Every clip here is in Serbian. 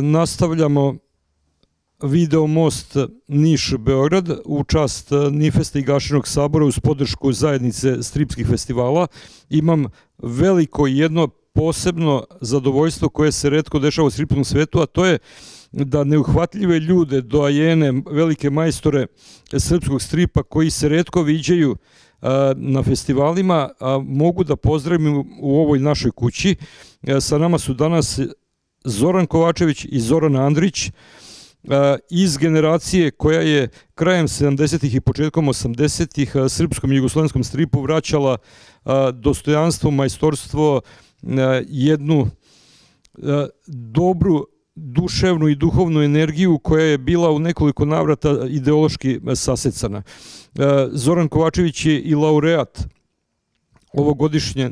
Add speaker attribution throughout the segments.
Speaker 1: Nastavljamo video most Niš-Beograd u čast Nifesta i Gašinog sabora uz podršku zajednice stripskih festivala. Imam veliko jedno posebno zadovoljstvo koje se retko dešava u stripnom svetu, a to je da neuhvatljive ljude, doajene, velike majstore srpskog stripa koji se retko viđaju na festivalima, mogu da pozdravim u ovoj našoj kući. Sa nama su danas Zoran Kovačević i Zoran Andrić iz generacije koja je krajem 70-ih i početkom 80-ih srpskom i jugoslovenskom stripu vraćala dostojanstvo, majstorstvo, jednu dobru duševnu i duhovnu energiju koja je bila u nekoliko navrata ideološki sasecana. Zoran Kovačević je i laureat ovogodišnje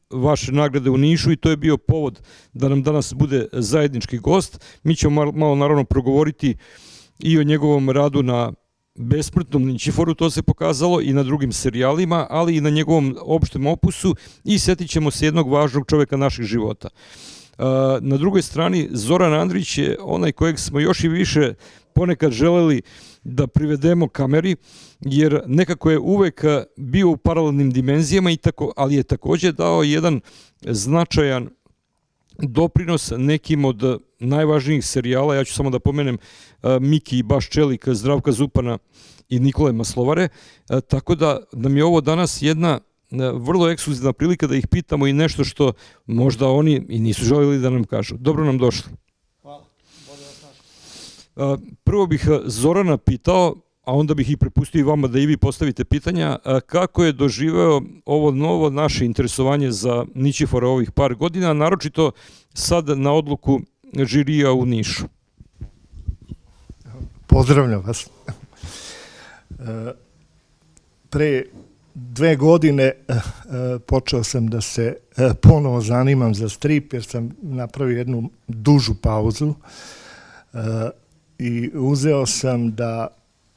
Speaker 1: vaše nagrade u Nišu i to je bio povod da nam danas bude zajednički gost. Mi ćemo malo naravno progovoriti i o njegovom radu na Besmrtnom Ničiforu, to se pokazalo, i na drugim serijalima, ali i na njegovom opštem opusu i sjetit ćemo se jednog važnog čoveka naših života. Na drugoj strani, Zoran Andrić je onaj kojeg smo još i više ponekad želeli da privedemo kameri, jer nekako je uvek bio u paralelnim dimenzijama, ali je također dao jedan značajan doprinos nekim od najvažnijih serijala. Ja ću samo da pomenem Miki i Baš Čelik, Zdravka Zupana i Nikole Maslovare, tako da nam je ovo danas jedna vrlo ekskluzivna prilika da ih pitamo i nešto što možda oni i nisu željeli da nam kažu. Dobro nam došli.
Speaker 2: Hvala. Bolje vas našli.
Speaker 1: Prvo bih Zorana pitao, a onda bih i prepustio i vama da i vi postavite pitanja, kako je doživeo ovo novo naše interesovanje za Ničifora ovih par godina, naročito sad na odluku žirija u Nišu.
Speaker 2: Pozdravljam vas. Pre 2 godine počeo sam da se ponovo zanimam za strip, jer sam napravio jednu dužu pauzu i uzeo sam da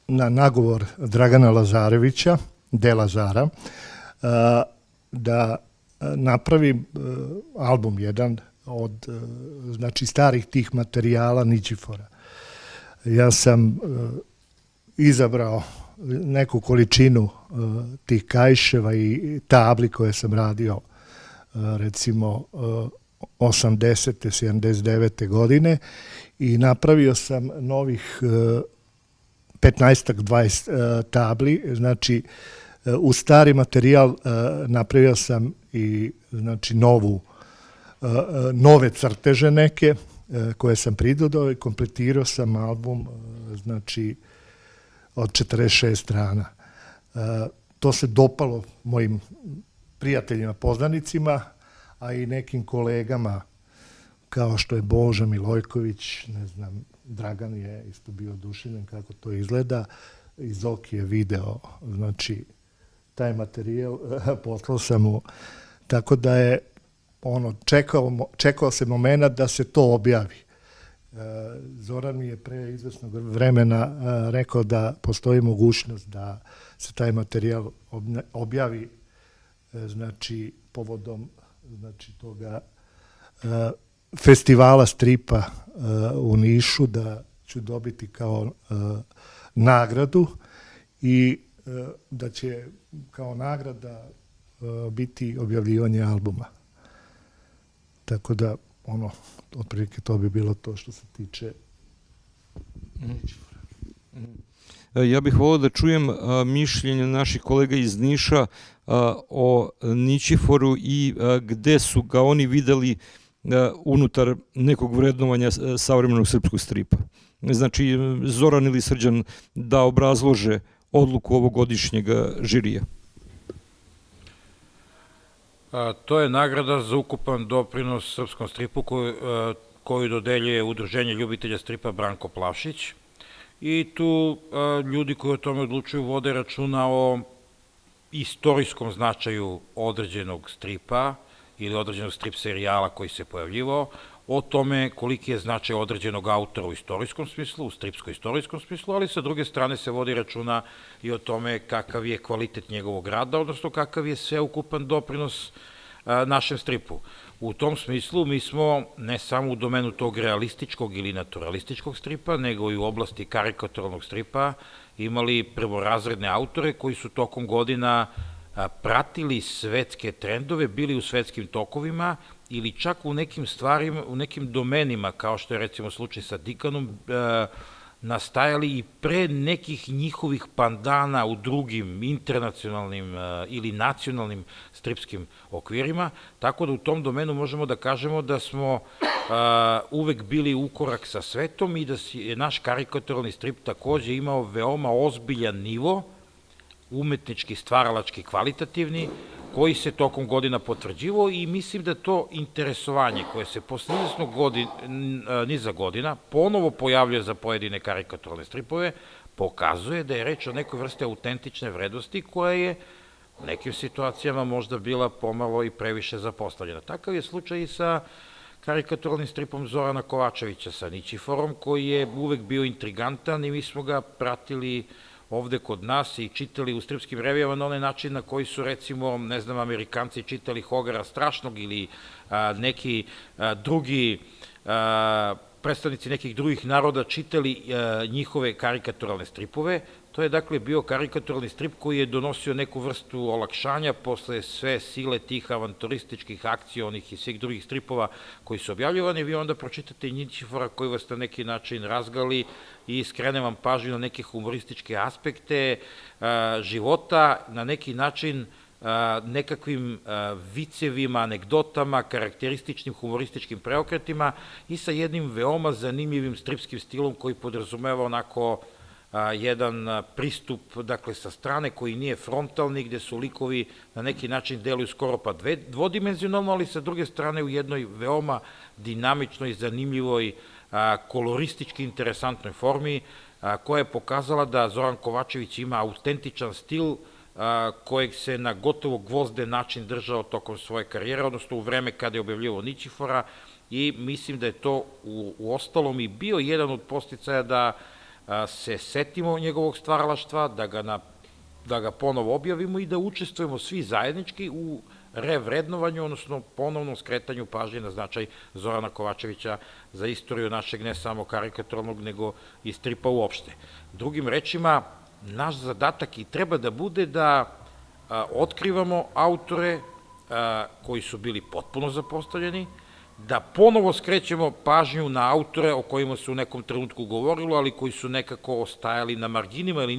Speaker 2: na nagovor Dragana Lazarevića, De Lazara, da napravim album jedan od starih tih materijala Ničifora. Ja sam izabrao neku količinu tih kaiševa i tabli koje sam radio recimo 80. 79. godine i napravio sam novih 15-20 tabli. Znači, u stari materijal napravio sam i nove crteže neke koje sam pridodao i kompletirao sam album od 46 strana. To se dopalo mojim prijateljima, poznanicima, a i nekim kolegama kao što je Boža Milojković, ne znam, Dragan je isto bio oduševljen kako to izgleda, i Zoki je video, taj materijal, poslao sam mu, tako da je čekao se moment da se to objavi. Zoran mi je pre izvesnog vremena rekao da postoji mogućnost da se taj materijal objavi povodom toga festivala stripa u Nišu, da ću dobiti kao nagradu i da će kao nagrada biti objavljivanje albuma. Tako da, otprilike to bi bilo to što se tiče Ničifora.
Speaker 1: Ja bih volio da čujem mišljenje naših kolega iz Niša o Ničiforu i gde su ga oni videli unutar nekog vrednovanja savremenog srpskog stripa. Znači, Zoran ili Srđan da obrazlože odluku ovogodišnjeg žirija.
Speaker 3: To je nagrada za ukupan doprinos srpskom stripu koju dodeljuje Udruženje ljubitelja stripa Branko Plavšić. I tu ljudi koji o tome odlučuju vode računa o istorijskom značaju određenog stripa ili određenog strip serijala koji se pojavljivao, o tome koliki je značaj određenog autora u istorijskom smislu, u stripsko-istorijskom smislu, ali sa druge strane se vodi računa i o tome kakav je kvalitet njegovog rada, odnosno kakav je sveukupan doprinos našem stripu. U tom smislu mi smo ne samo u domenu tog realističkog ili naturalističkog stripa, nego i u oblasti karikaturalnog stripa imali prvorazredne autore koji su tokom godina pratili svetske trendove, bili u svetskim tokovima ili čak u nekim stvarima, u nekim domenima, kao što je recimo slučaj sa Dickanom, nastajali i pre nekih njihovih pandana u drugim internacionalnim ili nacionalnim stripskim okvirima, tako da u tom domenu možemo da kažemo da smo uvek bili ukorak sa svetom i da je naš karikaturalni strip takođe imao veoma ozbiljan nivo, umetnički, stvaralački, kvalitativni, koji se tokom godina potvrđivo i mislim da to interesovanje koje se posle niza godina ponovo pojavljuje za pojedine karikaturalne stripove, pokazuje da je reč o nekoj vrste autentične vrednosti koja je u nekim situacijama možda bila pomalo i previše zapostavljena. Takav je slučaj i sa karikaturalnim stripom Zorana Kovačevića, sa Ničiforom, koji je uvek bio intrigantan i mi smo ga pratili ovde kod nas i čitali u stripskim revijama na onaj način na koji su, recimo, ne znam, Amerikanci čitali Hogara Strašnog ili neki drugi predstavnici nekih drugih naroda čitali njihove karikaturalne stripove. To je dakle bio karikaturalni strip koji je donosio neku vrstu olakšanja posle sve sile tih avanturističkih, akcionih i svih drugih stripova koji su objavljivani. Vi onda pročitate i Ničifora koji vas na neki način razgali i skrene vam pažnju na neke humorističke aspekte života, na neki način nekakvim vicevima, anegdotama, karakterističnim humorističkim preokretima i sa jednim veoma zanimljivim stripskim stilom koji podrazumeva onako jedan pristup, dakle, sa strane koji nije frontalni, gde su likovi na neki način deluju skoro pa dvodimenzionalno, ali sa druge strane u jednoj veoma dinamičnoj, zanimljivoj, koloristički interesantnoj formi, koja je pokazala da Zoran Kovačević ima autentičan stil kojeg se na gotovo gvozden način držao tokom svoje karijere, odnosno u vreme kada je objavljivao Ničifora, i mislim da je to u ostalom i bio jedan od podsticaja da se setimo njegovog stvaralaštva, da ga ponovo objavimo i da učestvujemo svi zajednički u revrednovanju, odnosno ponovnom skretanju pažnje na značaj Zorana Kovačevića za istoriju našeg ne samo karikaturalnog, nego i stripa uopšte. Drugim rečima, naš zadatak i treba da bude da otkrivamo autore koji su bili potpuno zapostavljeni, da ponovo skrećemo pažnju na autore o kojima se u nekom trenutku govorilo, ali koji su nekako ostajali na marginama ili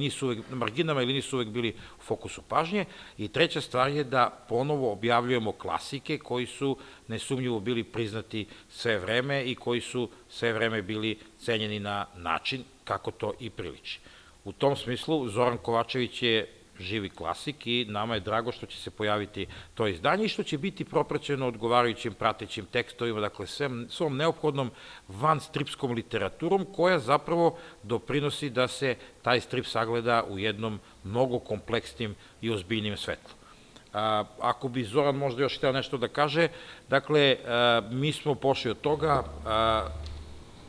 Speaker 3: nisu uvek bili u fokusu pažnje. I treća stvar je da ponovo objavljujemo klasike koji su nesumnjivo bili priznati sve vreme i koji su sve vreme bili cenjeni na način kako to i priliči. U tom smislu Zoran Kovačević je živi klasik i nama je drago što će se pojaviti to izdanje i što će biti propraćeno odgovarajućim pratećim tekstovima, dakle svom neophodnom vanstripskom literaturom koja zapravo doprinosi da se taj strip sagleda u jednom mnogo kompleksnim i ozbiljnim svetlu. Ako bi Zoran možda još hteo nešto da kaže, dakle, mi smo pošli od toga,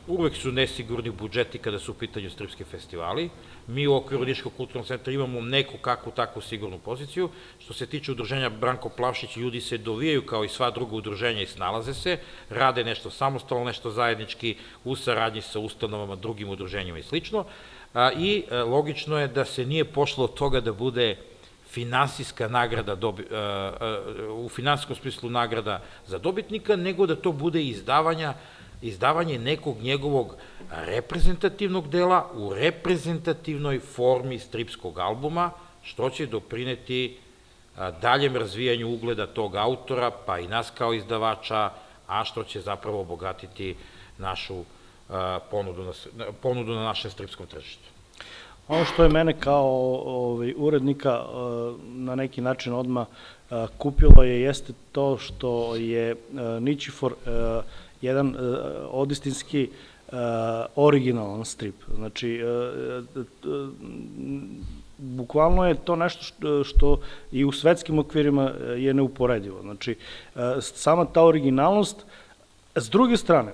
Speaker 3: uvek su nesigurni budžeti kada su u pitanju stripski festivali. Mi u okviru Niškog kulturnog centra imamo neku kakvu takvu sigurnu poziciju. Što se tiče udruženja Branko Plavšić, ljudi se dovijaju kao i sva druga udruženja i snalaze se, rade nešto samostalno, nešto zajednički u saradnji sa ustanovama, drugim udruženjima i slično. I logično je da se nije pošlo od toga da bude finansijska nagrada, u finansijskom smislu nagrada za dobitnika, nego da to bude izdavanje nekog njegovog reprezentativnog dela u reprezentativnoj formi stripskog albuma, što će doprineti daljem razvijanju ugleda tog autora, pa i nas kao izdavača, a što će zapravo obogatiti našu ponudu na našem stripskom tržištu.
Speaker 4: Ono što je mene kao urednika na neki način odmah kupilo jeste to što je Ničifor jedan odistinski originalan strip. Znači, bukvalno je to nešto što i u svetskim okvirima je neuporedivo. Znači, sama ta originalnost, s druge strane,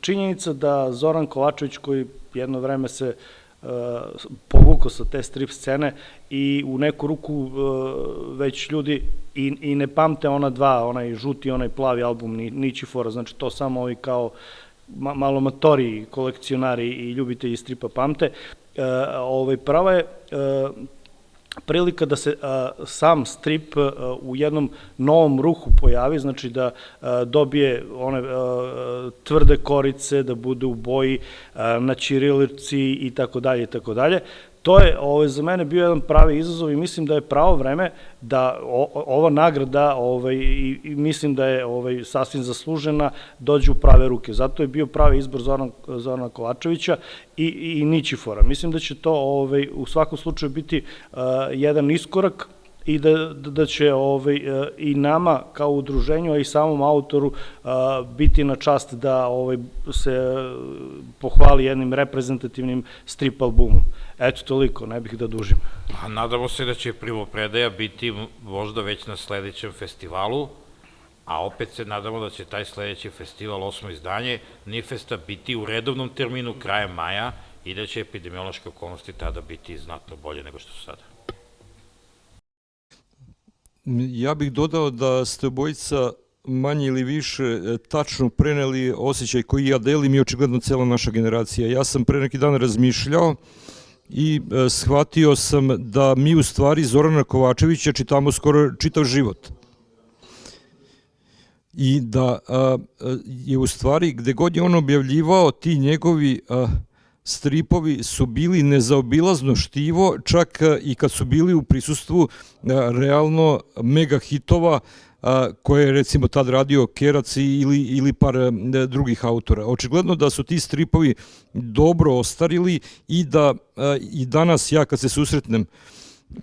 Speaker 4: činjenica da Zoran Kovačević, koji jedno vreme se povukao sa te strip scene i u neku ruku već ljudi i ne pamte ona dva, onaj žuti, onaj plavi album Ničifora, znači to samo ovi kao malo matori, kolekcionari i ljubitelji stripa pamte. Prava je prilika da se sam strip u jednom novom ruhu pojavi, znači da dobije one tvrde korice, da bude u boji na ćirilici i tako dalje i tako dalje. To je za mene bio jedan pravi izazov i mislim da je pravo vreme da ova nagrada, i mislim da je sasvim zaslužena, dođe u prave ruke. Zato je bio pravi izbor Zorana Kovačevića i Ničifora. Mislim da će to u svakom slučaju biti jedan iskorak i da će i nama kao udruženju, a i samom autoru biti na čast da se pohvali jednim reprezentativnim strip albumom. Eto, toliko, ne bih da dužim.
Speaker 3: A nadamo se da će primopredaja biti možda već na sledećem festivalu, a opet se nadamo da će taj sledeći festival, 8. izdanje Nifesta, biti u redovnom terminu krajem maja i da će epidemiološke okolnosti tada biti znatno bolje nego što su sada.
Speaker 1: Ja bih dodao da ste obojica manje ili više tačno preneli osjećaj koji ja delim i očigledno cela naša generacija. Ja sam pre neki dan razmišljao i shvatio sam da mi u stvari Zorana Kovačevića čitamo skoro čitav život. I da je u stvari gde god je on objavljivao, ti njegovi stripovi su bili nezaobilazno štivo, čak i kad su bili u prisustvu realno mega hitova koje je recimo tad radio Kerac ili par drugih autora. Očigledno da su ti stripovi dobro ostarili i da i danas ja kad se susretnem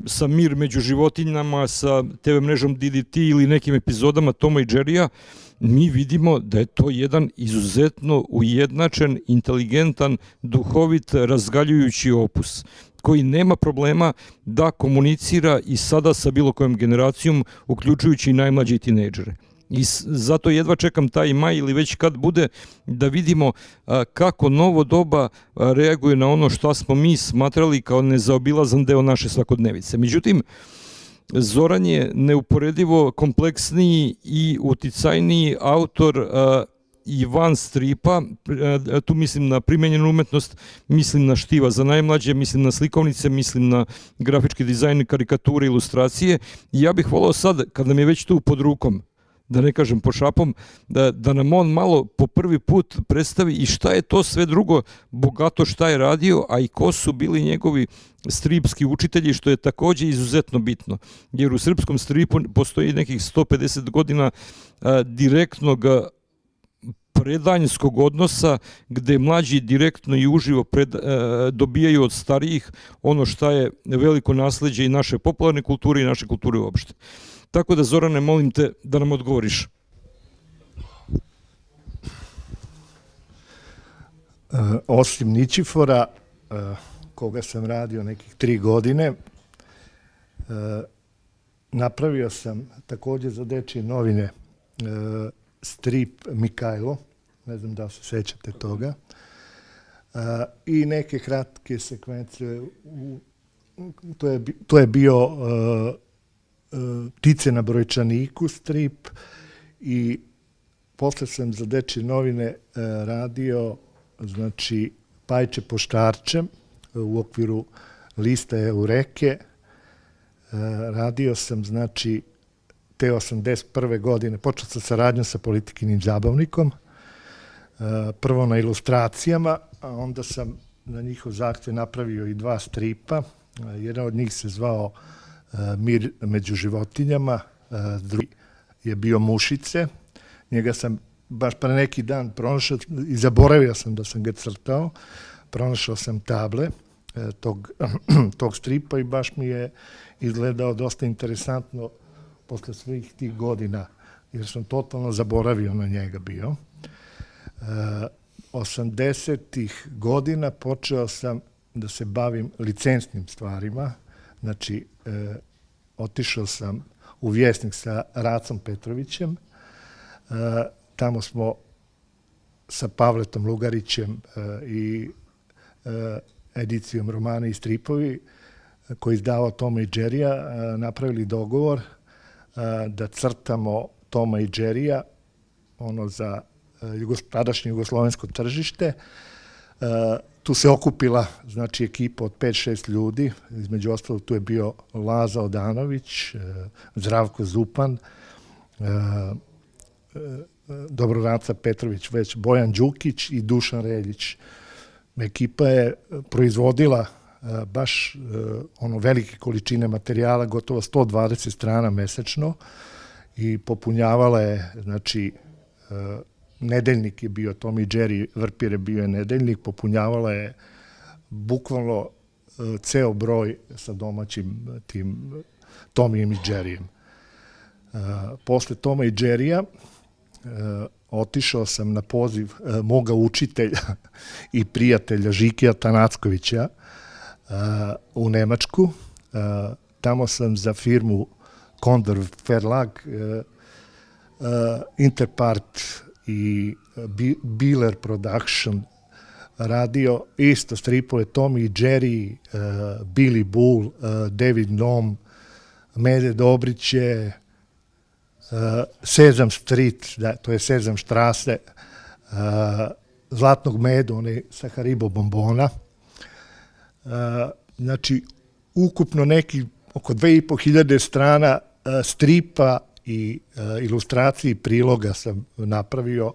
Speaker 1: sa Mir među životinjama, sa TV mrežom DDT ili nekim epizodama Toma i Jerrya, mi vidimo da je to jedan izuzetno ujednačen, inteligentan, duhovit, razgaljujući opus, koji nema problema da komunicira i sada sa bilo kojom generacijom, uključujući i najmlađe tinejdžere. I zato jedva čekam taj maj ili već kad bude da vidimo kako novo doba reaguje na ono što smo mi smatrali kao nezaobilazan deo naše svakodnevice. Međutim, Zoran je neuporedivo kompleksniji i uticajniji autor i van stripa, tu mislim na primenjenu umetnost, mislim na štiva za najmlađe, mislim na slikovnice, mislim na grafički dizajn, karikature, ilustracije. I ja bih volao sad, kad nam je već tu pod rukom, da ne kažem pod šapom, da nam on malo po prvi put predstavi i šta je to sve drugo bogato šta je radio, a i ko su bili njegovi stripski učitelji, što je takođe izuzetno bitno. Jer u srpskom stripu postoji nekih 150 godina direktnog predanjskog odnosa, gde mlađi direktno i uživo dobijaju od starijih ono šta je veliko nasleđe i naše popularne kulture i naše kulture uopšte. Tako da, Zorane, molim te da nam odgovoriš.
Speaker 2: Osim Ničifora, koga sam radio nekih 3 godine, napravio sam takođe za dečije novine strip Mikajlo, ne znam da se sećate toga, i neke kratke sekvence, to je bio Ptice na brojčaniku strip i posle sam za dečije novine radio, znači, Pajče poštarče u okviru lista Eureke. Radio sam, znači, te 81. godine, počeo sam saradnjom sa Politikinim zabavnikom, prvo na ilustracijama, a onda sam na njihov zahtev napravio i 2 stripa. Jedan od njih se zvao Mir među životinjama, drugi je bio Mušice. Njega sam baš pre neki dan pronašao i zaboravio sam da sam ga crtao. Pronašao sam table tog stripa i baš mi je izgledao dosta interesantno posle svih tih godina, jer sam totalno zaboravio na njega bio. 80-ih godina počeo sam da se bavim licencnim stvarima. Znači, otišao sam u Vjesnik sa Racom Petrovićem. Tamo smo sa Pavletom Lugarićem i edicijom Romana i stripovi, koji izdavao Toma i Jerrya, napravili dogovor da crtamo Toma i Jerrya, ono za tadašnje jugoslovensko tržište. Tu se okupila, znači, ekipa od 5-6 ljudi, između ostalog tu je bio Laza Odanović, Zdravko Zupan, Dobronaca Petrović, već Bojan Đukić i Dušan Reljić. Ekipa je proizvodila baš velike količine materijala, gotovo 120 strana mesečno, i popunjavala je, znači, nedeljnik je bio, Tom i Jerry Vrpire bio je nedeljnik, popunjavala je bukvalno ceo broj sa domaćim tim Tomijem i Jerryjem. Posle Toma i Jerrya otišao sam na poziv moga učitelja i prijatelja Žikija Tanackovića u Nemačku. Tamo sam za firmu Condor Verlag, Interpart i Biller Production radio isto stripove Tom i Jerry, Billy Bull, David Nom, Mede Dobriće, Sesam Street, to je Sesam Strasse, Zlatnog Medu, onaj sa Haribo bombona. Znači, ukupno neki oko 2500 strana stripa i ilustracije i priloga sam napravio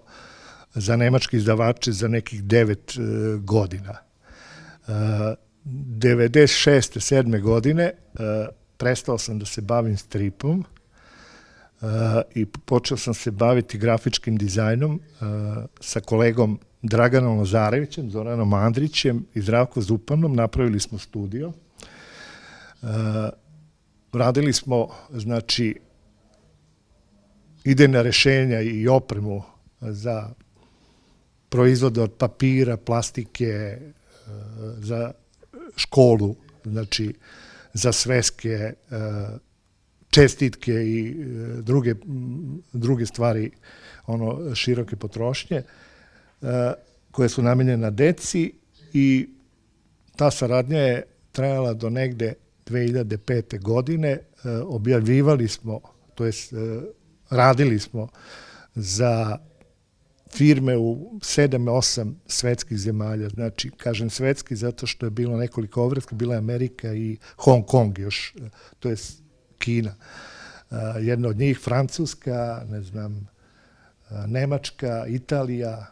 Speaker 2: za nemačke izdavače za nekih 9 godina. 96. 7. godine prestao sam da se bavim stripom i počeo sam se baviti grafičkim dizajnom sa kolegom Draganom Lazarevićem, Zoranom Andrićem i Zdravko Zupanom. Napravili smo studio. Radili smo, znači, idejna rešenja i opremu za proizvode od papira, plastike, za školu, znači za sveske, čestitke i druge stvari široke potrošnje koje su namenjene deci, i ta saradnja je trajala do negde 2005. godine. Objavljivali smo, to jest radili smo za firme u 7-8 svetskih zemalja. Znači, kažem svetski zato što je bilo nekoliko obrazka, bila je Amerika i Hong Kong još, to je Kina. Jedna od njih Francuska, ne znam, Nemačka, Italija,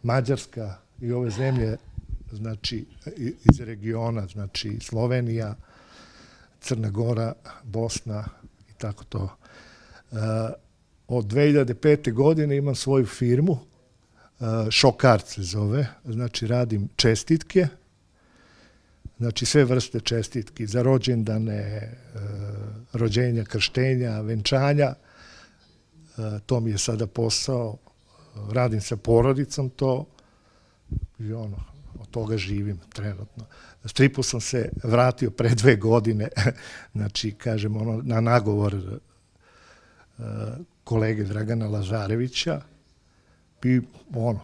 Speaker 2: Mađarska i ove zemlje, znači, iz regiona, znači Slovenija, Crna Gora, Bosna i tako to. Od 2005. godine imam svoju firmu, Shock Art se zove, znači radim čestitke, znači sve vrste čestitki za rođendane, rođenja, krštenja, venčanja. To mi je sada posao, radim sa porodicom to i od toga živim trenutno. Stripu sam se vratio pre 2 godine, znači, kažem, na nagovor kolege Dragana Lazarevića, i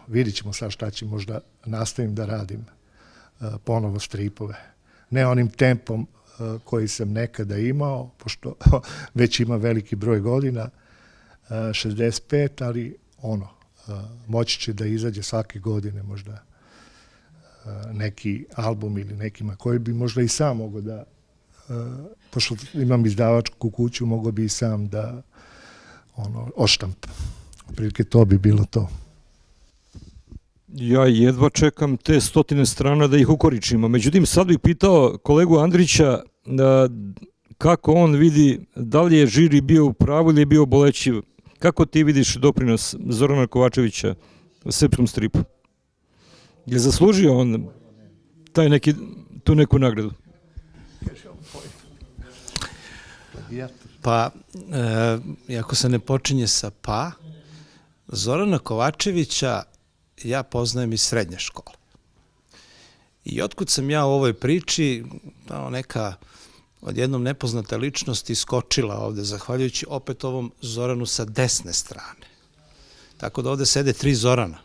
Speaker 2: vidit ćemo sad šta će, možda nastavim da radim ponovo stripove. Ne onim tempom koji sam nekada imao, pošto već ima veliki broj godina, 65, ali moći će da izađe svake godine možda neki album ili nekima koji bi možda i sam mogao da, pošto imam izdavačku kuću, mogao bi i sam da odštamp. Prilike to bi bilo to.
Speaker 1: Ja jedva čekam te 100 strana da ih ukoričimo. Međutim, sad bih pitao kolegu Andrića kako on vidi, da li je žiri bio u pravu ili je bio bolećiv. Kako ti vidiš doprinos Zorana Kovačevića u srpskom stripu? Je zaslužio on tu neku nagradu?
Speaker 5: Pa, ako se ne počinje sa Zorana Kovačevića ja poznajem iz srednje škole. I otkud sam ja u ovoj priči, neka odjednom nepoznata ličnost iskočila ovde, zahvaljujući opet ovom Zoranu sa desne strane. Tako da ovde sede 3 Zorana.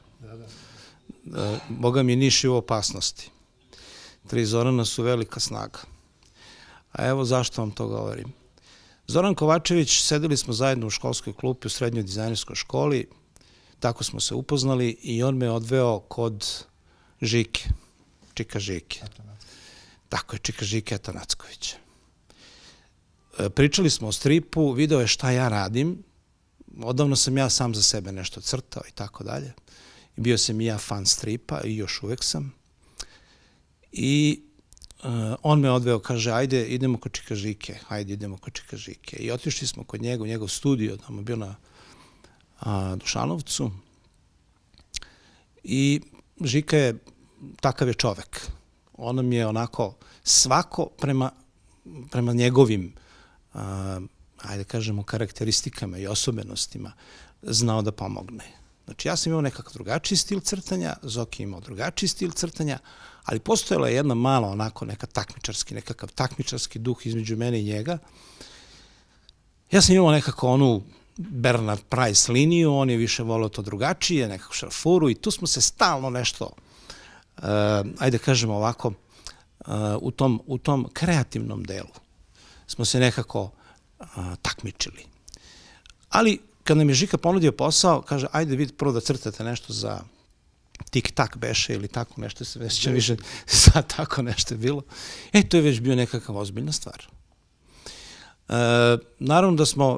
Speaker 5: Boga mi Niš je u opasnosti. 3 Zorana su velika snaga. A evo zašto vam to govorim. Zoran Kovačević, sedeli smo zajedno u školskoj klupi u srednjoj dizajnerskoj školi, tako smo se upoznali i on me odveo kod Žike, Čika Žike. Tako je, Čika Žike Atanackovića. Pričali smo o stripu, video je šta ja radim, odavno sam ja sam za sebe nešto crtao i tako dalje. Bio sam i ja fan stripa i još uvek sam. I on me odveo, kaže, ajde, idemo kod Čika Žike, ajde, idemo kod Čika Žike. I otišli smo kod njega, u njegov studio, tamo je bio na Dušanovcu. I Žika je, takav je čovek. On nam je onako, svako prema njegovim, ajde kažemo, karakteristikama i osobenostima znao da pomogne. Znači, ja sam imao nekakav drugačiji stil crtanja, Zoki imao drugačiji stil crtanja, ali postojala je jedna mala, onako, nekakav takmičarski duh između mene i njega. Ja sam imao nekako onu Bernard Price liniju, on je više volio to drugačije, nekakvu šarfuru i tu smo se stalno nešto, ajde kažemo ovako, u tom kreativnom delu smo se nekako takmičili. Ali, kad nam je Žika ponudio posao, kaže, ajde vi prvo da crtate nešto za Tik-tak beše ili tako nešto, se već više sad tako nešto je bilo. To je već bio nekakav ozbiljna stvar. Naravno da smo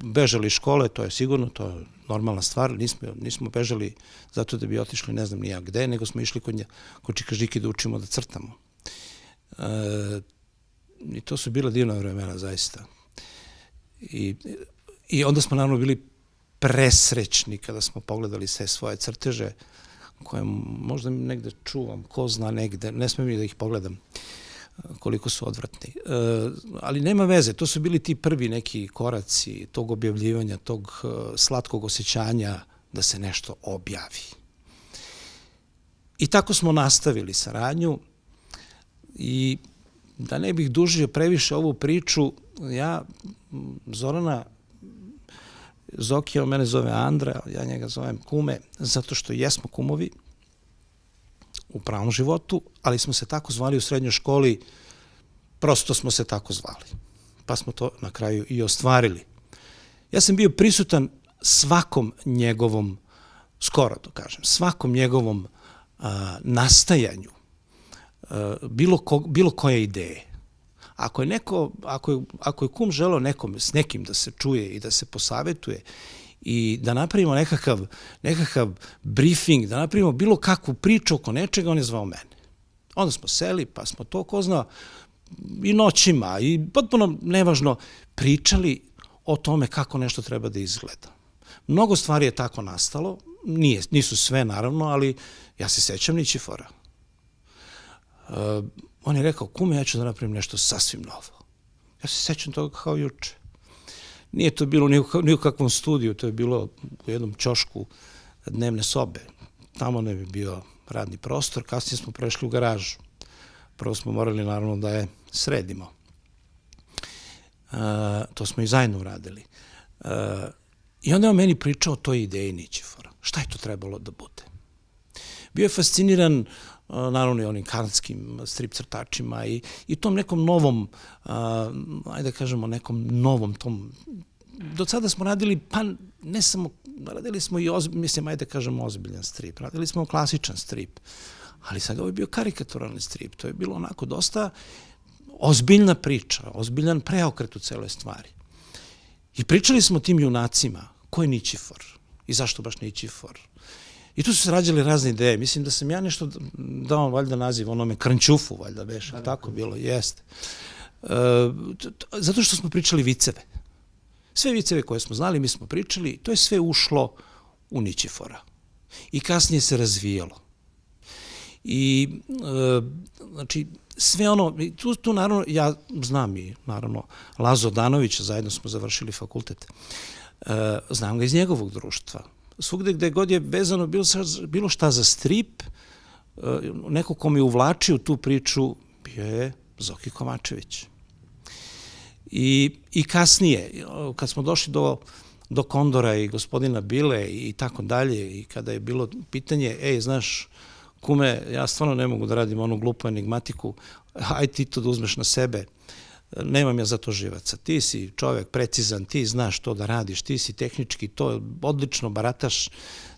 Speaker 5: bežali iz škole, to je sigurno, to je normalna stvar, nismo bežali zato da bi otišli ne znam ni ja gde, nego smo išli kod Čika Žike da učimo da crtamo. I to su bila divna vremena, zaista. I onda smo naravno bili presrećni kada smo pogledali sve svoje crteže, koje možda negde čuvam, ko zna negde, ne smijem da ih pogledam koliko su odvratni. Ali nema veze, to su bili ti prvi neki koraci tog objavljivanja, tog slatkog osjećanja da se nešto objavi. I tako smo nastavili saradnju i da ne bih dužio previše ovu priču, ja Zorana, Zoki, on mene zove Andra, ja njega zovem kume, zato što jesmo kumovi u pravom životu, ali smo se tako zvali u srednjoj školi, prosto smo se tako zvali. Pa smo to na kraju i ostvarili. Ja sam bio prisutan svakom njegovom, skoro to kažem, svakom njegovom nastajanju, bilo koje ideje. Ako je kum želeo s nekim da se čuje i da se posavetuje i da napravimo nekakav briefing, da napravimo bilo kakvu priču oko nečega, on je zvao mene. Onda smo seli, pa smo to, ko zna, i noćima, i potpuno nevažno, pričali o tome kako nešto treba da izgleda. Mnogo stvari je tako nastalo, nisu sve naravno, ali ja se sećam Nićifora. On je rekao, kume, ja ću da napravim nešto sasvim novo. Ja se sećam toga kao juče. Nije to bilo ni u kakvom studiju, to je bilo u jednom ćošku dnevne sobe. Tamo ne bi bio radni prostor, kasnije smo prešli u garažu. Prvo smo morali naravno da je sredimo. To smo i zajedno uradili. I onda je on meni pričao o toj ideji Nićifora. Šta je to trebalo da bude? Bio je fasciniran naravno i onim kanadskim strip crtačima i tom nekom novom, ajde da kažemo, nekom novom tom. Do sada smo radili, pa ne samo, radili smo i, mislim, ajde da kažemo, ozbiljan strip. Radili smo klasičan strip, ali sad ovo je bio karikaturalni strip. To je bilo onako dosta ozbiljna priča, ozbiljan preokret u celoj stvari. I pričali smo o tim junacima, ko je Nićifor i zašto baš Nićifor. I tu su se rađale razne ideje. Mislim da sam ja nešto dao valjda naziv onome Krnčufu, valjda veš, tako bilo, jeste. Zato što smo pričali viceve. Sve viceve koje smo znali, mi smo pričali, to je sve ušlo u Nićifora. I kasnije se razvijalo. I, znači, sve ono, tu naravno, ja znam i naravno Lazo Danovića, zajedno smo završili fakultet, znam ga iz njegovog društva. Svugde gde god je vezano bilo šta za strip, neko ko mi uvlačio tu priču bio je Zoki Kovačević. I kasnije, kad smo došli do Kondora i gospodina Bile i tako dalje, i kada je bilo pitanje, znaš, kume, ja stvarno ne mogu da radim onu glupu enigmatiku, aj ti to da uzmeš na sebe. nemam ja za to živaca. Ti si čovek precizan, ti znaš to da radiš, ti si tehnički to odlično barataš,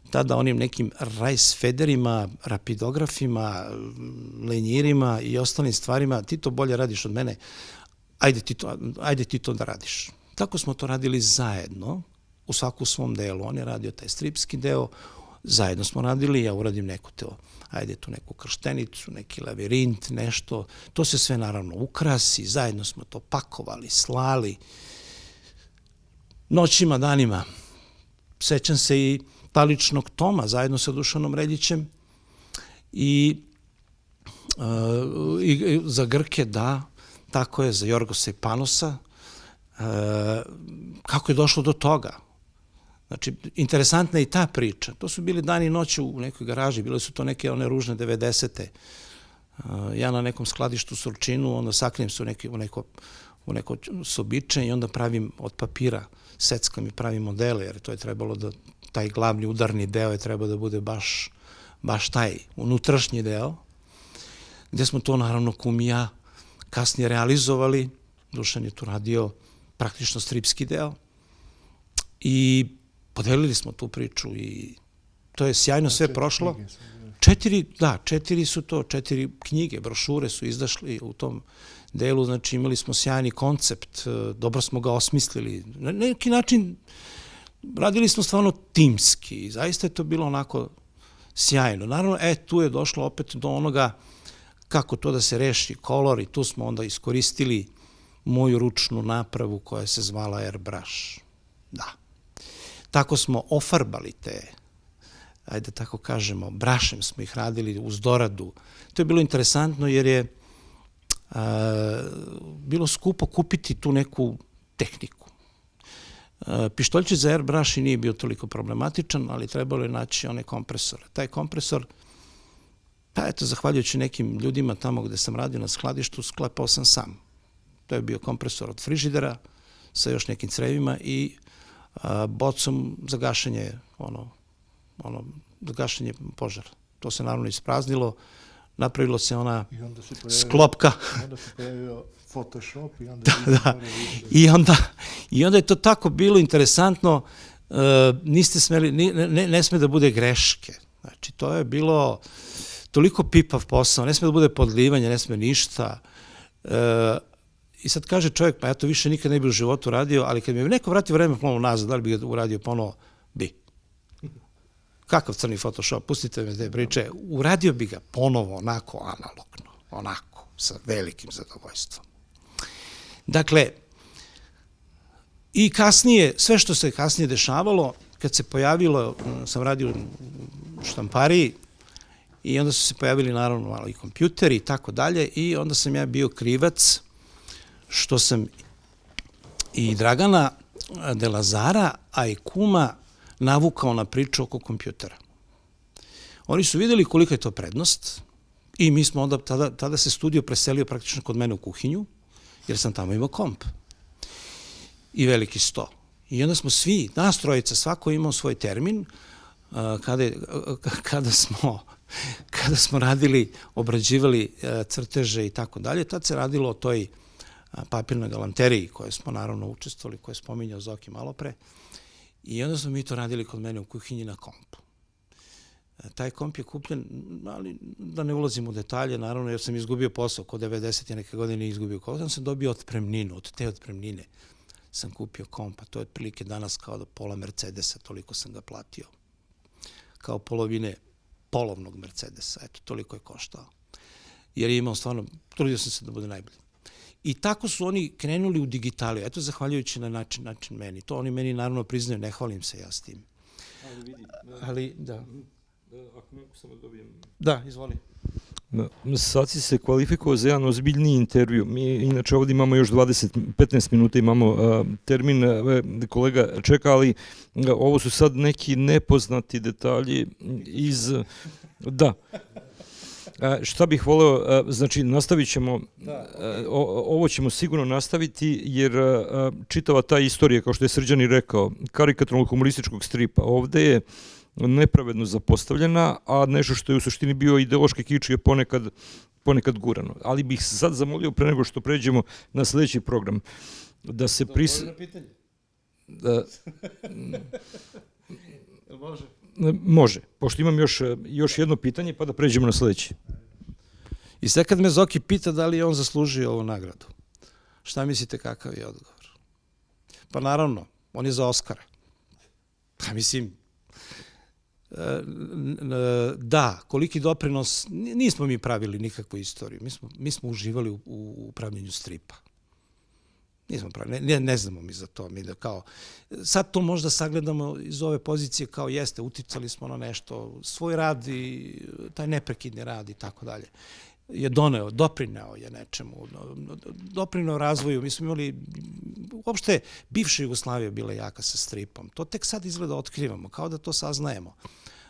Speaker 5: tada onim nekim rice federima, rapidografima, lenjirima i ostalim stvarima, ti to bolje radiš od mene, ajde ti to da radiš. Tako smo to radili zajedno, u svaku svom delu. On je radio taj stripski deo, zajedno smo radili, ja uradim neku tu neku krštenicu, neki lavirint, nešto. To se sve naravno ukrasi, zajedno smo to pakovali, slali. Noćima, danima. Sećam se i Taličnog Toma, zajedno sa Dušanom Reljićem. I za Grke, da, tako je, za Jorgosa i Panosa. Kako je došlo do toga? Znači, interesantna je i ta priča. To su bili dani i noći u nekoj garaži, bile su to neke one ružne 90-te. Ja na nekom skladištu Surčinu, onda sakrijem se u neko sobiče i onda pravim od papira, seckam i pravim modele, jer to je trebalo da, taj glavni udarni deo je trebao da bude baš taj unutrašnji deo, gde smo to naravno kum i ja kasnije realizovali. Dušan je tu radio praktično stripski deo i podelili smo tu priču i to je sjajno sve prošlo. 4 knjige, brošure su izašli u tom delu, znači imali smo sjajni koncept, dobro smo ga osmislili. Na neki način radili smo stvarno timski i zaista je to bilo onako sjajno. Naravno, tu je došlo opet do onoga kako to da se reši kolor i tu smo onda iskoristili moju ručnu napravu koja se zvala Airbrush. Da. Tako smo ofarbali te, ajde tako kažemo, brašem smo ih radili uz doradu. To je bilo interesantno jer je bilo skupo kupiti tu neku tehniku. Pištoljčić za Airbrush i nije bio toliko problematičan, ali trebalo je naći one kompresore. Taj kompresor, pa eto, zahvaljujući nekim ljudima tamo gde sam radio na skladištu, sklepao sam sam. To je bio kompresor od frižidera sa još nekim crevima i bocom za gašenje, za gašenje požara. To se naravno ispraznilo, napravilo se ona sklopka.
Speaker 2: I onda se pojavio Photoshop i onda...
Speaker 5: Da. I onda je to tako bilo interesantno, niste smeli, ne sme da bude greške. Znači, to je bilo toliko pipav posao, ne sme da bude podlivanje, ne sme ništa. I sad kaže čovjek, pa ja to više nikad ne bi u životu radio, ali kad mi je neko vratio vreme ponovo nazad, da li bi ga uradio ponovo? Bi. Kakav crni Photoshop, pustite me te priče, uradio bi ga ponovo onako analogno, onako, sa velikim zadovoljstvom. Dakle, i kasnije, sve što se kasnije dešavalo, kad se pojavilo, sam radio u štampariji, i onda su se pojavili naravno malo i kompjuteri i tako dalje, i onda sam ja bio krivac što sam i Dragana de Lazara, a i kuma navukao na priču oko kompjutera. Oni su videli kolika je to prednost i mi smo onda, tada se studio preselio praktično kod mene u kuhinju, jer sam tamo imao komp i veliki sto. I onda smo svi, nas trojica, svako imao svoj termin, kada smo radili, obrađivali crteže i tako dalje, tad se radilo o toj papirnoj galanteriji koje smo naravno učestvovali, koje je spominjao Zoki malo pre. I onda smo mi to radili kod mene u kuhinji na kompu. Taj komp je kupljen, ali da ne ulazim u detalje, naravno, jer sam izgubio posao, kod 90. neke godine izgubio posao, sam dobio otpremninu, od te otpremnine sam kupio kompa, to je otprilike danas kao da pola Mercedesa, toliko sam ga platio. Kao polovine polovnog Mercedesa, eto, toliko je koštao. Jer je imao stvarno, trudio sam se da bude najbolji. I tako su oni krenuli u digitaliju, eto, zahvaljujući na način meni. To oni meni naravno priznaju, ne hvalim se ja s tim. Ali, da.
Speaker 1: Ako mogu samo dobijem...
Speaker 5: Da, izvoli.
Speaker 1: Sad si se kvalifikovao za jedan ozbiljniji intervju. Mi inače ovdje imamo još 15 minuta, imamo termin, kolega čeka, ali ovo su sad neki nepoznati detalji iz... Da. Šta bih voleo, znači nastavit ćemo, ovo ćemo sigurno nastaviti, jer čitava ta istorija, kao što je Srđan i rekao, karikaturno-humorističkog stripa, ovde je nepravedno zapostavljena, a nešto što je u suštini bio ideološki kič je ponekad gurano. Ali bih sad zamolio pre nego što pređemo na sledeći program, da se
Speaker 5: pitanje?
Speaker 1: Može. Može, pošto imam još jedno pitanje, pa da pređemo na sledeći.
Speaker 5: I sad kad me Zoki pita da li je on zaslužio ovu nagradu, šta mislite kakav je odgovor? Pa naravno, on je za Oskara. Pa mislim, da, koliki doprinos, nismo mi pravili nikakvu istoriju, mi smo uživali u pravljenju stripa. Nismo pravili, ne znamo mi za to, mi da kao, sad to možda sagledamo iz ove pozicije kao jeste, uticali smo na nešto, svoj rad i taj neprekidni rad i tako dalje je doprineo je nečemu, doprineo razvoju. Mi smo imali, uopšte, bivša Jugoslavija bila jaka sa stripom. To tek sad izgleda otkrivamo, kao da to saznajemo.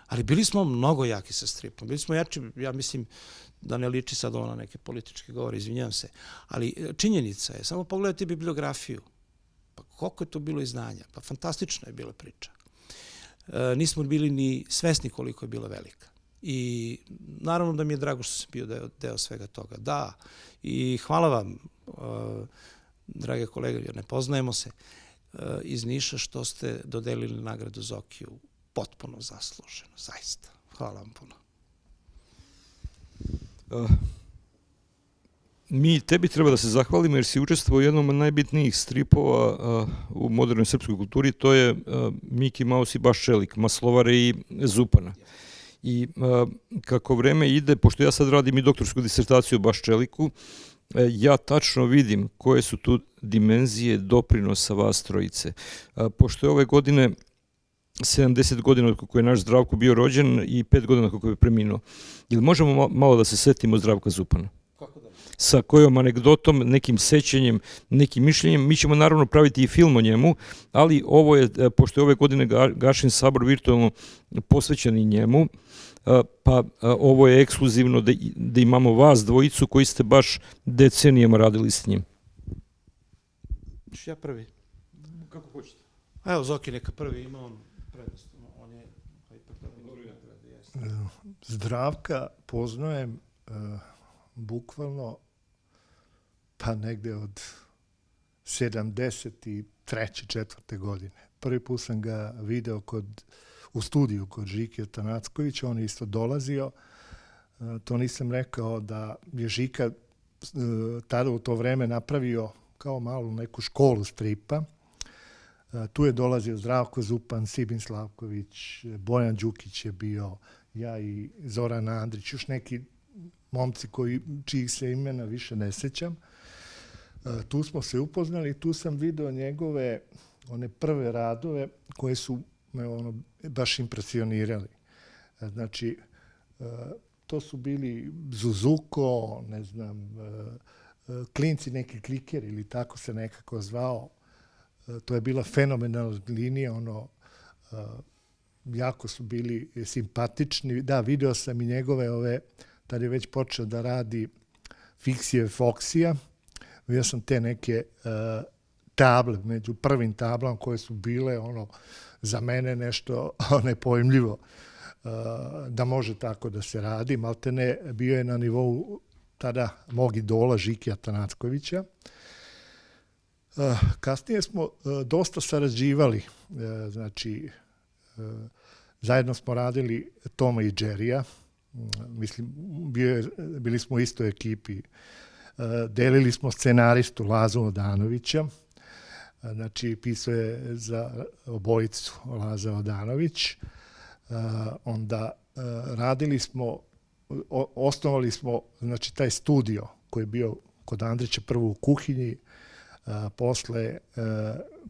Speaker 5: Ali bili smo mnogo jaki sa stripom. Bili smo jači, ja mislim, da ne liči sad ovo na neke političke govore, izvinjam se. Ali činjenica je, samo pogledajte bibliografiju. Pa koliko je to bilo izdanja? Pa fantastična je bila priča. Nismo bili ni svesni koliko je bila velika. I naravno da mi je drago što sam bio deo svega toga. Da, i hvala vam, drage kolege, jer ne poznajemo se, iz Niša što ste dodelili nagradu Zokiju. Potpuno zasluženo, zaista. Hvala vam puno.
Speaker 1: Mi tebi treba da se zahvalimo jer si učestvovao u jednom od najbitnijih stripova u modernoj srpskoj kulturi, to je Miki Maus i Baš Čelik, Maslovare i Zupana. I kako vreme ide, pošto ja sad radim i doktorsku disertaciju o Baš Čeliku, ja tačno vidim koje su tu dimenzije doprinosa vas trojice. Pošto je ove godine 70 godina od kako je naš Zdravko bio rođen i 5 godina kako je preminuo. Ili možemo malo da se setimo Zdravka Zupana?
Speaker 5: Kako da?
Speaker 1: Sa kojom anegdotom, nekim sećanjem, nekim mišljenjem. Mi ćemo naravno praviti i film o njemu, ali ovo je, pošto je ove godine Gašin sabor virtualno posvećen i njemu, pa ovo je ekskluzivno da imamo vas dvojicu koji ste baš decenijama radili s njim.
Speaker 5: Ću ja prvi.
Speaker 1: Kako hoćete.
Speaker 5: Evo, Zoki neka prvi, ima on prednost. On je ipak dobro.
Speaker 2: Zdravka poznajem bukvalno pa negde od 73. 4. godine. Prvi put sam ga video u studiju kod Žike Tanackovića, on je isto dolazio. To nisam rekao da je Žika tada u to vreme napravio kao malu neku školu stripa. Tu je dolazio Zdravko Zupan, Sibin Slavković, Bojan Đukić je bio, ja i Zoran Andrić, još neki momci čijih se imena više ne sećam. Tu smo se upoznali, tu sam video njegove one prve radove koje su me baš impresionirali. Znači, to su bili Zuzuko, ne znam, Klinci neki kliker ili tako se nekako zvao. To je bila fenomenalna linija, jako su bili simpatični. Da, video sam i njegove tad je već počeo da radi Fiksije Foksija. Vidio sam te neke table, među prvim tablama koje su bile za mene nešto nepojmljivo da može tako da se radi. Maltene bio je na nivou tada mog idola Žikija Tanackovića. Kasnije smo dosta sarađivali, znači zajedno smo radili Toma i Jerrya, mislim, bili smo u istoj ekipi, delili smo scenaristu Lazu Odanovića, znači pisao je za obojicu Laza Odanović, onda radili smo, osnovali smo, znači taj studio koji je bio kod Andrića prvo u kuhinji, posle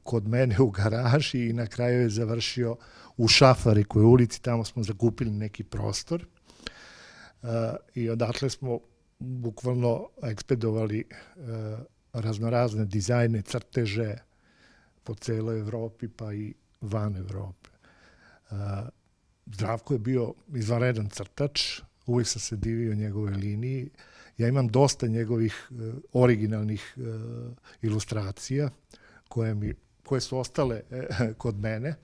Speaker 2: kod mene u garaži i na kraju je završio u Šafarikoj ulici, tamo smo zakupili neki prostor i odatle smo bukvalno ekspedovali raznorazne dizajne, crteže po celoj Evropi pa i van Evrope. Zdravko je bio izvanredan crtač, uvijek sam se divio njegove liniji. Ja imam dosta njegovih originalnih ilustracija koje su ostale kod mene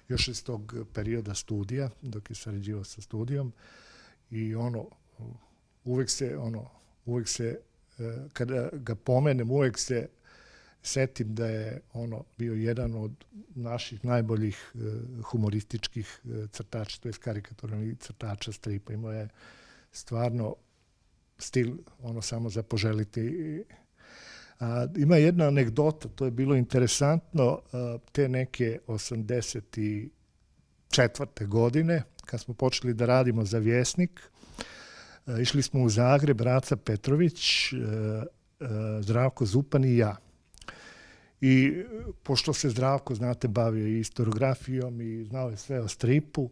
Speaker 2: još iz tog perioda studija, dok je sarađivao sa studijom. I uvek se, kada ga pomenem, uvek se setim da je bio jedan od naših najboljih humorističkih crtača, to je karikaturnih crtača stripa. Imao je stvarno stil, samo za poželiti. Ima jedna anegdota, to je bilo interesantno, te neke 84. godine, kad smo počeli da radimo za Vjesnik, išli smo u Zagreb, Raca Petrović, Zdravko Zupan i ja. I pošto se Zdravko, znate, bavio i historiografijom i znao je sve o stripu,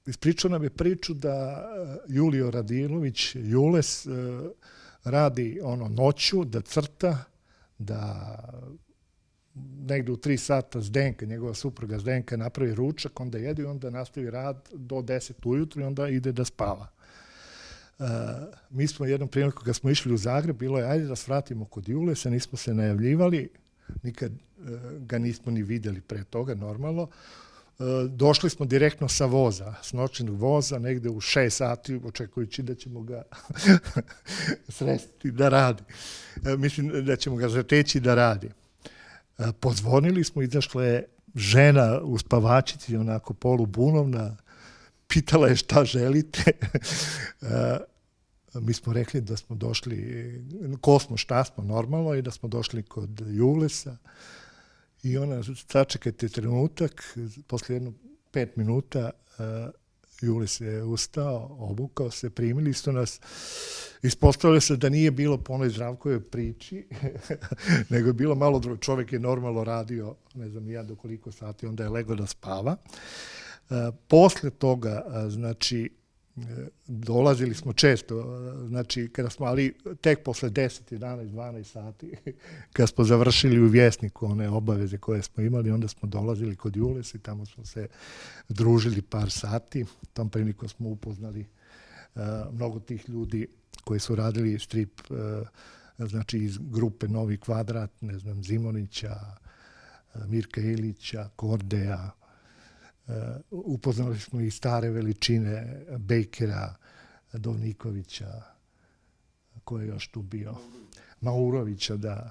Speaker 2: ispričao nam je priču da Julio Radilović, Jules, radi noću, da crta, da negde u 3 sata Zdenka, njegova supruga Zdenka, napravi ručak, onda jede i onda nastavi rad do 10 ujutru i onda ide da spava. Mi smo jednom priliku kad smo išli u Zagreb, bilo je ajde da svratimo kod Julesa, nismo se najavljivali, nikad ga nismo ni videli pre toga, normalno. Došli smo direktno sa voza, s noćnog voza, negde u 6 sati, očekujući da ćemo ga sresti da radi. Mislim da ćemo ga zateći da radi. Pozvonili smo, izašla je žena u spavačici, onako polubunovna, pitala je šta želite. Mi smo rekli da smo došli, ko smo, šta smo, normalno, i da smo došli kod Julesa. I ona, sačekajte trenutak, posle 5 minuta, Jules je ustao, obukao se, primili su nas. Ispostavilo se da nije bilo po onoj Zdravkovoj priči, nego je bilo malo drugo. Čovjek je normalno radio, ne znam ja do koliko sati, onda je legao da spava. Posle toga, znači, dolazili smo često, znači, kada smo, ali tek posle 10, 11, 12 sati, kada smo završili u Vjesniku one obaveze koje smo imali, onda smo dolazili kod Julesa i tamo smo se družili par sati. Tom prilikom smo upoznali mnogo tih ljudi koji su radili strip, znači iz grupe Novi kvadrat, ne znam, Zimonića, Mirka Ilića, Kordeja. Upoznali smo i stare veličine Bejkera, Dovnikovića, ko je još tu bio, Maurovića, da,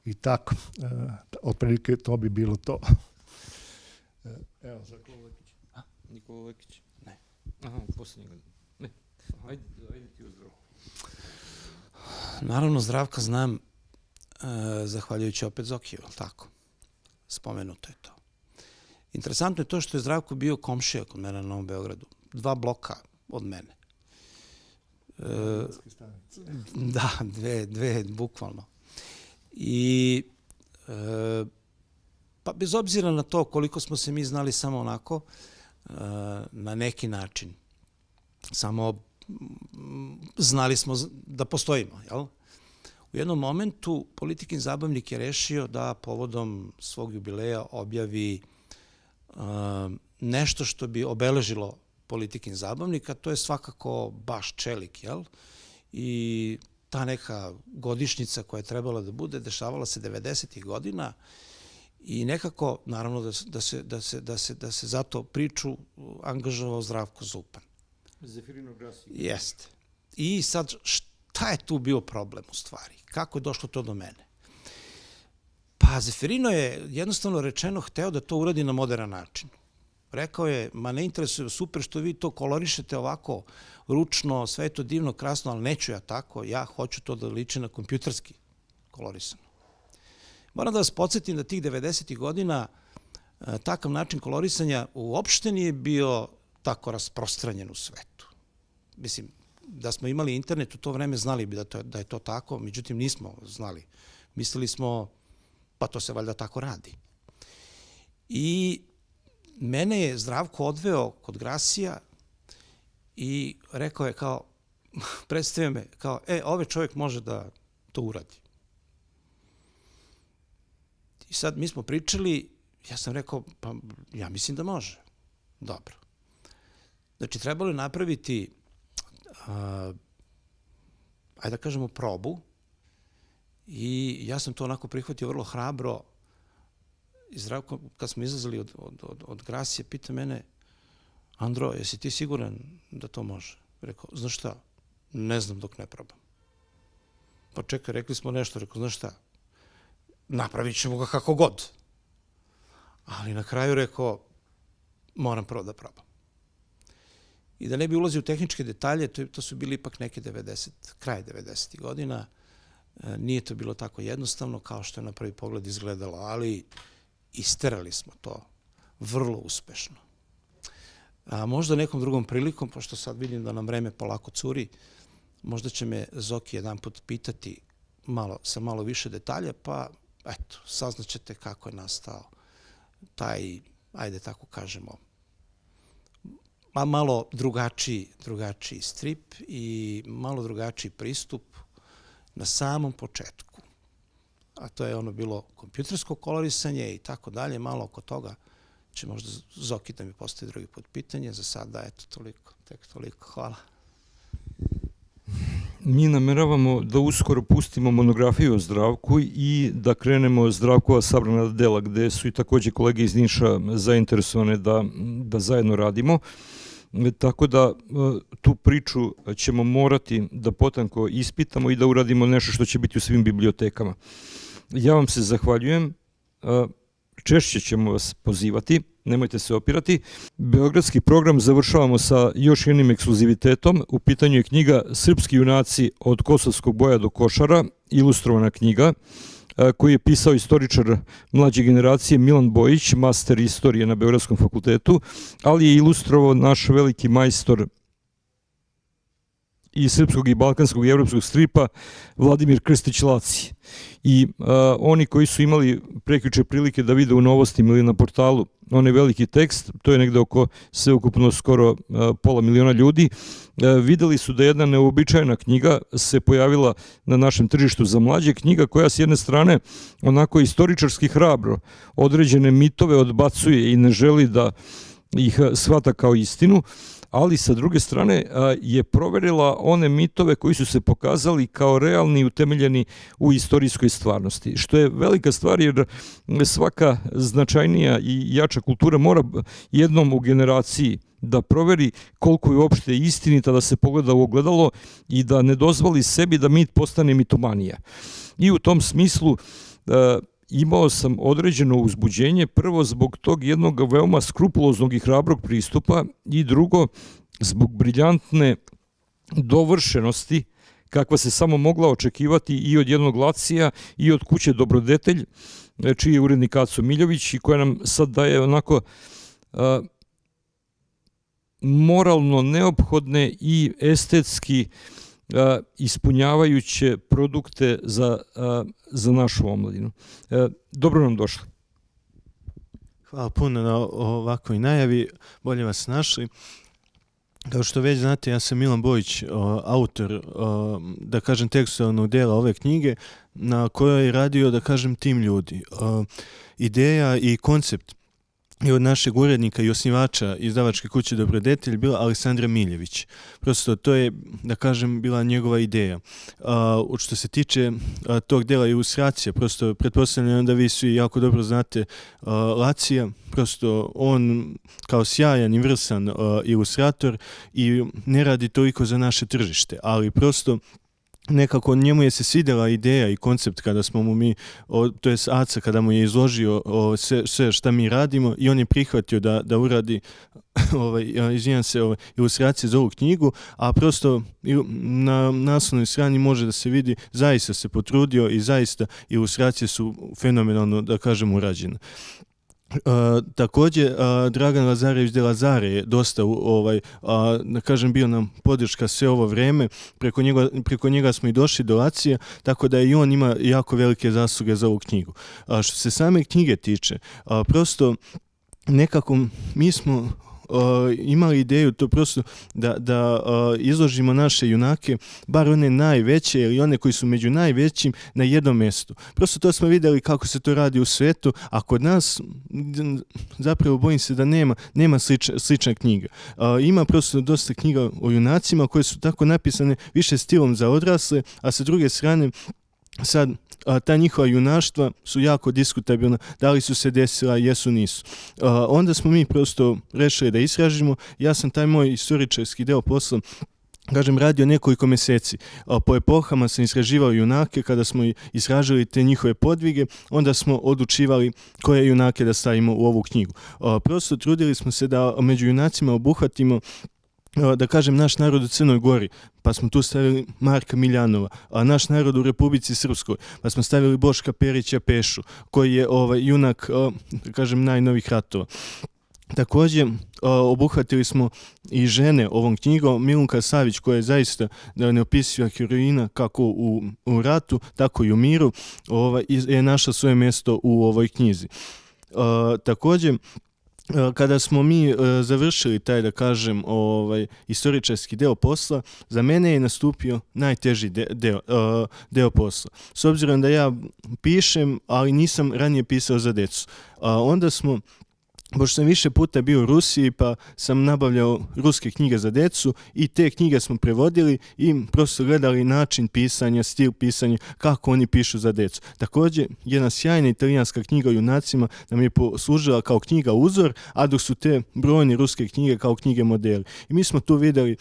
Speaker 2: i tako. Otprilike to bi bilo to. Evo, za
Speaker 1: Nikola Lekić? Ne. Aha, posljednji godin. Ne. Ajde ti uzdrav.
Speaker 5: Naravno, Zdravka znam, zahvaljujući opet Zokiju, ali tako? Spomenuto je to. Interesantno je to što je Zdravko bio komšija kod mene na Novom Beogradu. 2 bloka od mene. Da, dve, bukvalno. I pa bez obzira na to koliko smo se mi znali samo onako, na neki način, samo znali smo da postojimo, jel? U jednom momentu Politikin zabavnik je rešio da povodom svog jubileja objavi nešto što bi obeležilo Politikin zabavnik, a to je svakako baš čelik, jel? I ta neka godišnjica koja je trebala da bude, dešavala se 90. godina i nekako, naravno, da se za to priču angažovao Zdravko Zupan.
Speaker 1: Zefirino Grasi.
Speaker 5: Jeste. I sad, šta je tu bio problem u stvari? Kako je došlo to do mene? Pa Zefirino je jednostavno rečeno hteo da to uradi na modern način. Rekao je, ma ne interesuje, super što vi to kolorišete ovako ručno, sve je to divno, krasno, ali neću ja tako, ja hoću to da liči na kompjuterski kolorisano. Moram da vas podsjetim da tih 90. godina takav način kolorisanja uopšte nije bio tako rasprostranjen u svetu. Mislim, da smo imali internet u to vreme, znali bi da je to tako, međutim nismo znali. Mislili smo, pa to se valjda tako radi. I mene je Zdravko odveo kod Grasija i rekao je kao, predstavio me kao, ovaj čovjek može da to uradi. I sad mi smo pričali, ja sam rekao, pa ja mislim da može. Dobro. Znači, trebalo je napraviti, ajde da kažemo, probu i ja sam to onako prihvatio vrlo hrabro I Zdravko, kad smo izlazili od Grasije, pita mene, Andro, jesi ti siguran da to može? Rekao, znaš šta, ne znam dok ne probam. Pa čekaj, rekli smo nešto, rekao, znaš šta, napravit ćemo ga kako god. Ali na kraju rekao, moram prvo da probam. I da ne bi ulazio u tehničke detalje, to su bili ipak neke kraj 90. godina, nije to bilo tako jednostavno kao što je na prvi pogled izgledalo, ali isterali smo to vrlo uspešno. A možda nekom drugom prilikom, pošto sad vidim da nam vreme polako curi, možda će me Zoki jedan put pitati sa malo više detalja, pa eto, saznaćete kako je nastao taj, ajde tako kažemo, malo drugačiji strip i malo drugačiji pristup na samom početku. A to je ono bilo kompjutersko kolorisanje i tako dalje, malo oko toga će možda Zoki da mi postavi drugi put pitanje. Za sada, eto, toliko, tek toliko. Hvala.
Speaker 1: Mi nameravamo da uskoro pustimo monografiju o Zdravku i da krenemo Zdravkova sabrana dela, gde su i takođe kolege iz Niša zainteresovane da zajedno radimo. Tako da tu priču ćemo morati da potanko ispitamo i da uradimo nešto što će biti u svim bibliotekama. Ja vam se zahvaljujem. Češće ćemo vas pozivati, nemojte se opirati. Beogradski program završavamo sa još jednim ekskluzivitetom. U pitanju je knjiga Srpski junaci od Kosovskog boja do Košara, ilustrovana knjiga, koju je pisao istoričar mlađe generacije Milan Bojić, master istorije na Beogradskom fakultetu, ali je ilustrovao naš veliki majstor i srpskog i balkanskog i evropskog stripa Vladimir Krstić-Laci. I oni koji su imali prekjuče prilike da vide u novostima ili na portalu onaj veliki tekst, to je negde oko sveukupno skoro 500.000 ljudi, videli su da jedna neobičajna knjiga se pojavila na našem tržištu za mlađe, knjiga koja s jedne strane onako istoričarski hrabro određene mitove odbacuje i ne želi da ih shvata kao istinu, ali sa druge strane je proverila one mitove koji su se pokazali kao realni i utemeljeni u istorijskoj stvarnosti, što je velika stvar jer svaka značajnija i jača kultura mora jednom u generaciji da proveri koliko je uopšte istinita, da se pogleda u ogledalo i da ne dozvoli sebi da mit postane mitomanija. I u tom smislu imao sam određeno uzbuđenje, prvo zbog tog jednog veoma skrupuloznog i hrabrog pristupa i drugo zbog briljantne dovršenosti kakva se samo mogla očekivati i od jednog Lacija i od kuće Dobrodetelj, čiji je urednik Aco Miljović i koja nam sad daje onako moralno neophodne i estetski ispunjavajuće produkte za našu omladinu. Dobro nam došli.
Speaker 6: Hvala puno na ovakvoj najavi, bolje vas našli. Kao što već znate, ja sam Milan Bojić, autor, da kažem, tekstualnog dela ove knjige, na kojoj je radio, da kažem, tim ljudi. Ideja i koncept i od našeg urednika i osnivača izdavačke kuće Dobrodetelj bila Aleksandra Miljević. Prosto to je, da kažem, bila njegova ideja. Što se tiče tog dela ilustracija, prosto pretpostavljam da vi svi jako dobro znate Lacija, prosto on kao sjajan i vrsan ilustrator i ne radi toliko za naše tržište, ali prosto nekako njemu je se svidjela ideja i koncept kada smo mu mi, to je Aca kada mu je izložio sve šta mi radimo i on je prihvatio da uradi ilustracije za ovu knjigu, a prosto na naslovnoj strani može da se vidi, zaista se potrudio i zaista ilustracije su fenomenalno, da kažem, urađene. Također Dragan Lazarević de Lazare je dosta da kažem bio nam podrška sve ovo vreme, preko njega smo i došli do Lacija, tako da i on ima jako velike zasluge za ovu knjigu. Što se same knjige tiče, prosto nekako mi smo imali ideju to prosto da izložimo naše junake, bar one najveće ili one koji su među najvećim, na jednom mjestu. Prosto to smo vidjeli kako se to radi u svetu, a kod nas zapravo bojim se da nema slična knjiga. Ima prosto dosta knjiga o junacima koje su tako napisane više stilom za odrasle, a sa druge strane Sad, ta njihova junaštva su jako diskutabilna, da li su se desila, jesu, nisu. Onda smo mi prosto rešili da istražimo. Ja sam taj moj istoričarski deo posla radio nekoliko meseci. Po epohama sam istraživao junake, kada smo istražili te njihove podvige, onda smo odlučivali koje junake da stavimo u ovu knjigu. Prosto trudili smo se da među junacima obuhvatimo, da kažem, naš narod u Crnoj Gori, pa smo tu stavili Marka Miljanova, a naš narod u Republici Srpskoj, pa smo stavili Boška Perića Pešu, koji je junak, da kažem, najnovih ratova. Takođe, obuhvatili smo i žene ovom knjigom. Milunka Savić, koja je zaista neopisiva heroina kako u ratu, tako i u miru, je našla svoje mesto u ovoj knjizi. Takođe, kada smo mi završili taj, da kažem, istoričarski deo posla, za mene je nastupio najteži deo posla. S obzirom da ja pišem, ali nisam ranije pisao za decu. Onda smo, pošto sam više puta bio u Rusiji, pa sam nabavljao ruske knjige za decu i te knjige smo prevodili i prosto gledali način pisanja, stil pisanja, kako oni pišu za decu. Takođe, jedna sjajna italijanska knjiga o junacima nam je poslužila kao knjiga uzor, a dok su te brojne ruske knjige kao knjige modeli. I mi smo tu videli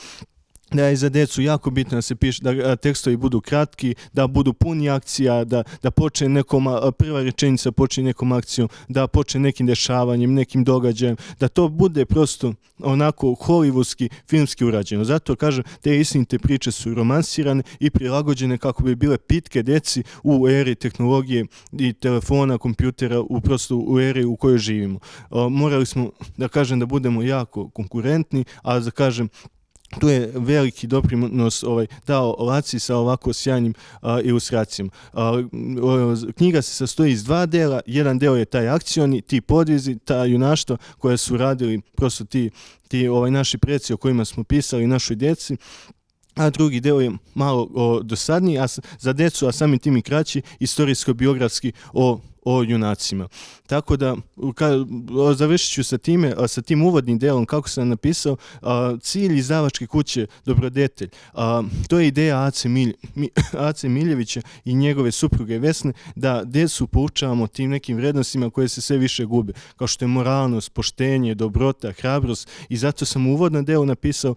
Speaker 6: da je za decu jako bitno da se piše, da tekstovi budu kratki, da budu puni akcija, da počne nekom, prva rečenica počne nekom akcijom, da počne nekim dešavanjem, nekim događajem, da to bude prosto onako hollywoodski, filmski urađeno. Zato, kažem, te istinite priče su romansirane i prilagođene kako bi bile pitke deci u eri tehnologije i telefona, kompjutera, prosto u eri u kojoj živimo. Morali smo, da kažem, da budemo jako konkurentni, a da kažem, tu je veliki doprinos dao Laci sa ovako sjajnim ilustracijama. Knjiga se sastoji iz dva dela. Jedan deo je taj akcioni, ti podvizi, ta junaštva koje su radili prosto ti naši preci o kojima smo pisali našoj djeci, a drugi deo je malo dosadniji za decu, a samim tim i kraći, istorijsko-biografski o junacima. Tako da, završit ću sa tim uvodnim delom, kako sam napisao, cilj izdavačke kuće Dobrodetelj. To je ideja Ace Miljevića i njegove supruge Vesne, da decu poučavamo tim nekim vrednostima koje se sve više gube, kao što je moralnost, poštenje, dobrota, hrabrost, i zato sam uvodno deo napisao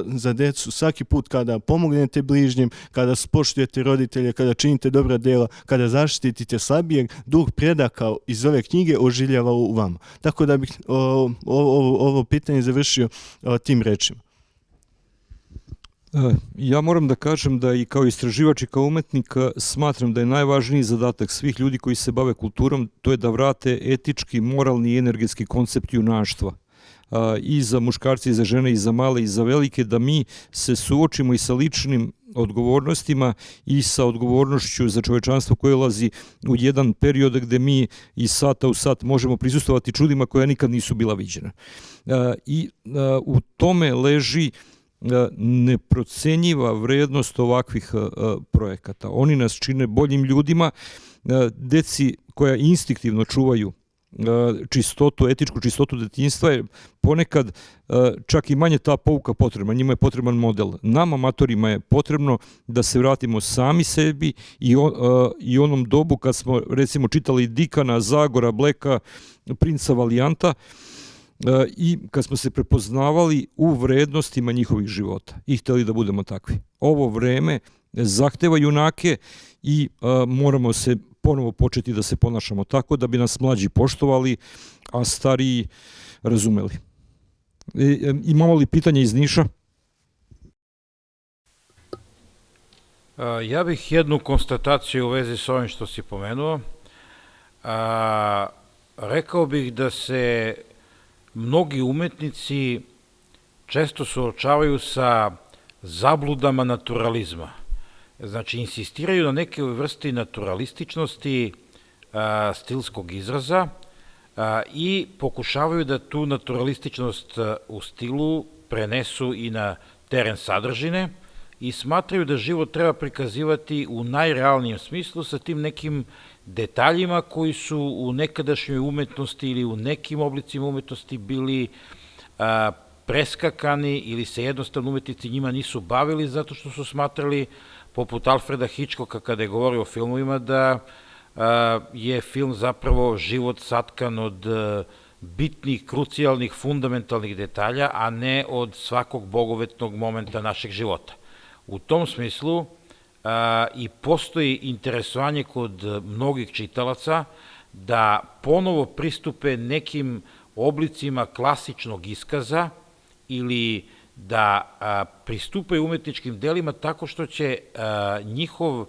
Speaker 6: za decu svaki put kada pomognete bližnjem, kada poštujete roditelje, kada činite dobra dela, kada zaštitite slabijeg, duh predaka iz ove knjige oživljava u vama. Tako da bih ovo pitanje završio tim rečima.
Speaker 1: Ja moram da kažem da i kao istraživač i kao umetnik smatram da je najvažniji zadatak svih ljudi koji se bave kulturom, to je da vrate etički, moralni i energetski koncept junaštva. I za muškarce, i za žene, i za male, i za velike, da mi se suočimo i sa ličnim odgovornostima i sa odgovornošću za čovečanstvo koje ulazi u jedan period gde mi iz sata u sat možemo prisustovati čudima koja nikad nisu bila viđena. I u tome leži neprocenjiva vrednost ovakvih projekata. Oni nas čine boljim ljudima, deci koja instinktivno čuvaju čistotu, etičku čistotu detinjstva je ponekad čak i manje ta pouka potrebna, njima je potreban model. Nama, matorima, je potrebno da se vratimo sami sebi i onom dobu kad smo, recimo, čitali Dikana, Zagora, Bleka, Princa Valijanta, i kad smo se prepoznavali u vrednostima njihovih života i hteli da budemo takvi. Ovo vreme zahteva junake i moramo se ponovo početi da se ponašamo tako da bi nas mlađi poštovali, a stariji razumeli. Imamo li pitanje iz Niša?
Speaker 3: Ja bih jednu konstataciju u vezi s ovim što si pomenuo. Rekao bih da se mnogi umetnici često suočavaju sa zabludama naturalizma. Znači, insistiraju na neke vrsti naturalističnosti stilskog izraza i pokušavaju da tu naturalističnost u stilu prenesu i na teren sadržine i smatraju da život treba prikazivati u najrealnijem smislu sa tim nekim detaljima koji su u nekadašnjoj umetnosti ili u nekim oblicima umetnosti bili preskakani ili se jednostavno umetnici njima nisu bavili zato što su smatrali poput Alfreda Hitchcocka kada je govorio o filmovima, da je film zapravo život satkan od bitnih, krucijalnih, fundamentalnih detalja, a ne od svakog bogovetnog momenta našeg života. U tom smislu i postoji interesovanje kod mnogih čitalaca da ponovo pristupe nekim oblicima klasičnog iskaza ili da pristupaju umetničkim delima tako što će njihov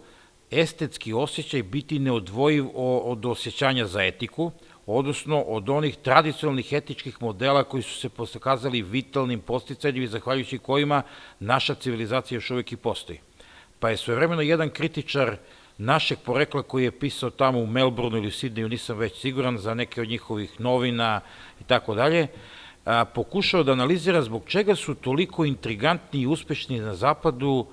Speaker 3: estetski osjećaj biti neodvojiv od osjećanja za etiku, odnosno od onih tradicionalnih etičkih modela koji su se pokazali vitalnim podsticajima i zahvaljujući kojima naša civilizacija još uvek i postoji. Pa je svojevremeno jedan kritičar našeg porekla koji je pisao tamo u Melbourneu ili Sidneju, nisam već siguran, za neke od njihovih novina i tako dalje, pokušao da analizira zbog čega su toliko intrigantni i uspešni na zapadu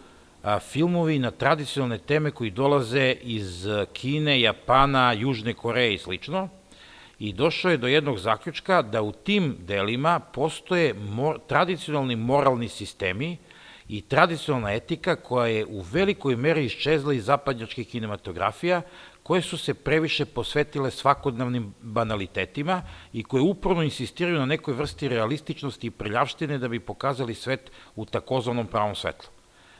Speaker 3: filmovi na tradicionalne teme koji dolaze iz Kine, Japana, Južne Koreje i slično. I došao je do jednog zaključka da u tim delima postoje tradicionalni moralni sistemi i tradicionalna etika koja je u velikoj meri iščezla iz zapadnjačkih kinematografija, koje su se previše posvetile svakodnevnim banalitetima i koje uporno insistiraju na nekoj vrsti realističnosti i prljavštine da bi pokazali svet u takozvanom pravom svetlu.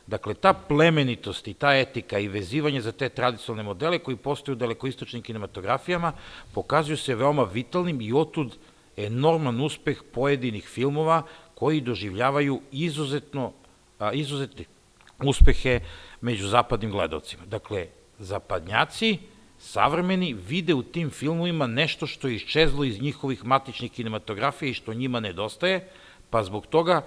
Speaker 3: Dakle, ta plemenitost i ta etika i vezivanje za te tradicionalne modele koji postoje u dalekoistočnim kinematografijama pokazuju se veoma vitalnim i otud enorman uspeh pojedinih filmova koji doživljavaju izuzetne uspehe među zapadnim gledalcima. Dakle, zapadnjaci savremeni vide u tim filmovima nešto što je iščezlo iz njihovih matičnih kinematografija i što njima nedostaje, pa zbog toga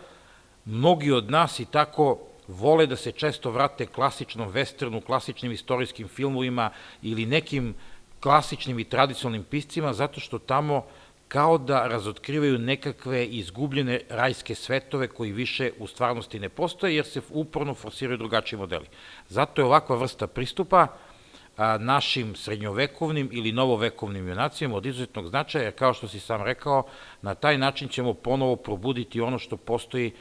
Speaker 3: mnogi od nas i tako vole da se često vrate klasičnom westernu, klasičnim istorijskim filmovima ili nekim klasičnim i tradicionalnim piscima, zato što tamo kao da razotkrivaju nekakve izgubljene rajske svetove koji više u stvarnosti ne postoje, jer se uporno forsiraju drugačiji modeli. Zato je ovakva vrsta pristupa našim srednjovekovnim ili novovekovnim junacima od izuzetnog značaja, jer kao što si sam rekao, na taj način ćemo ponovo probuditi ono što postoji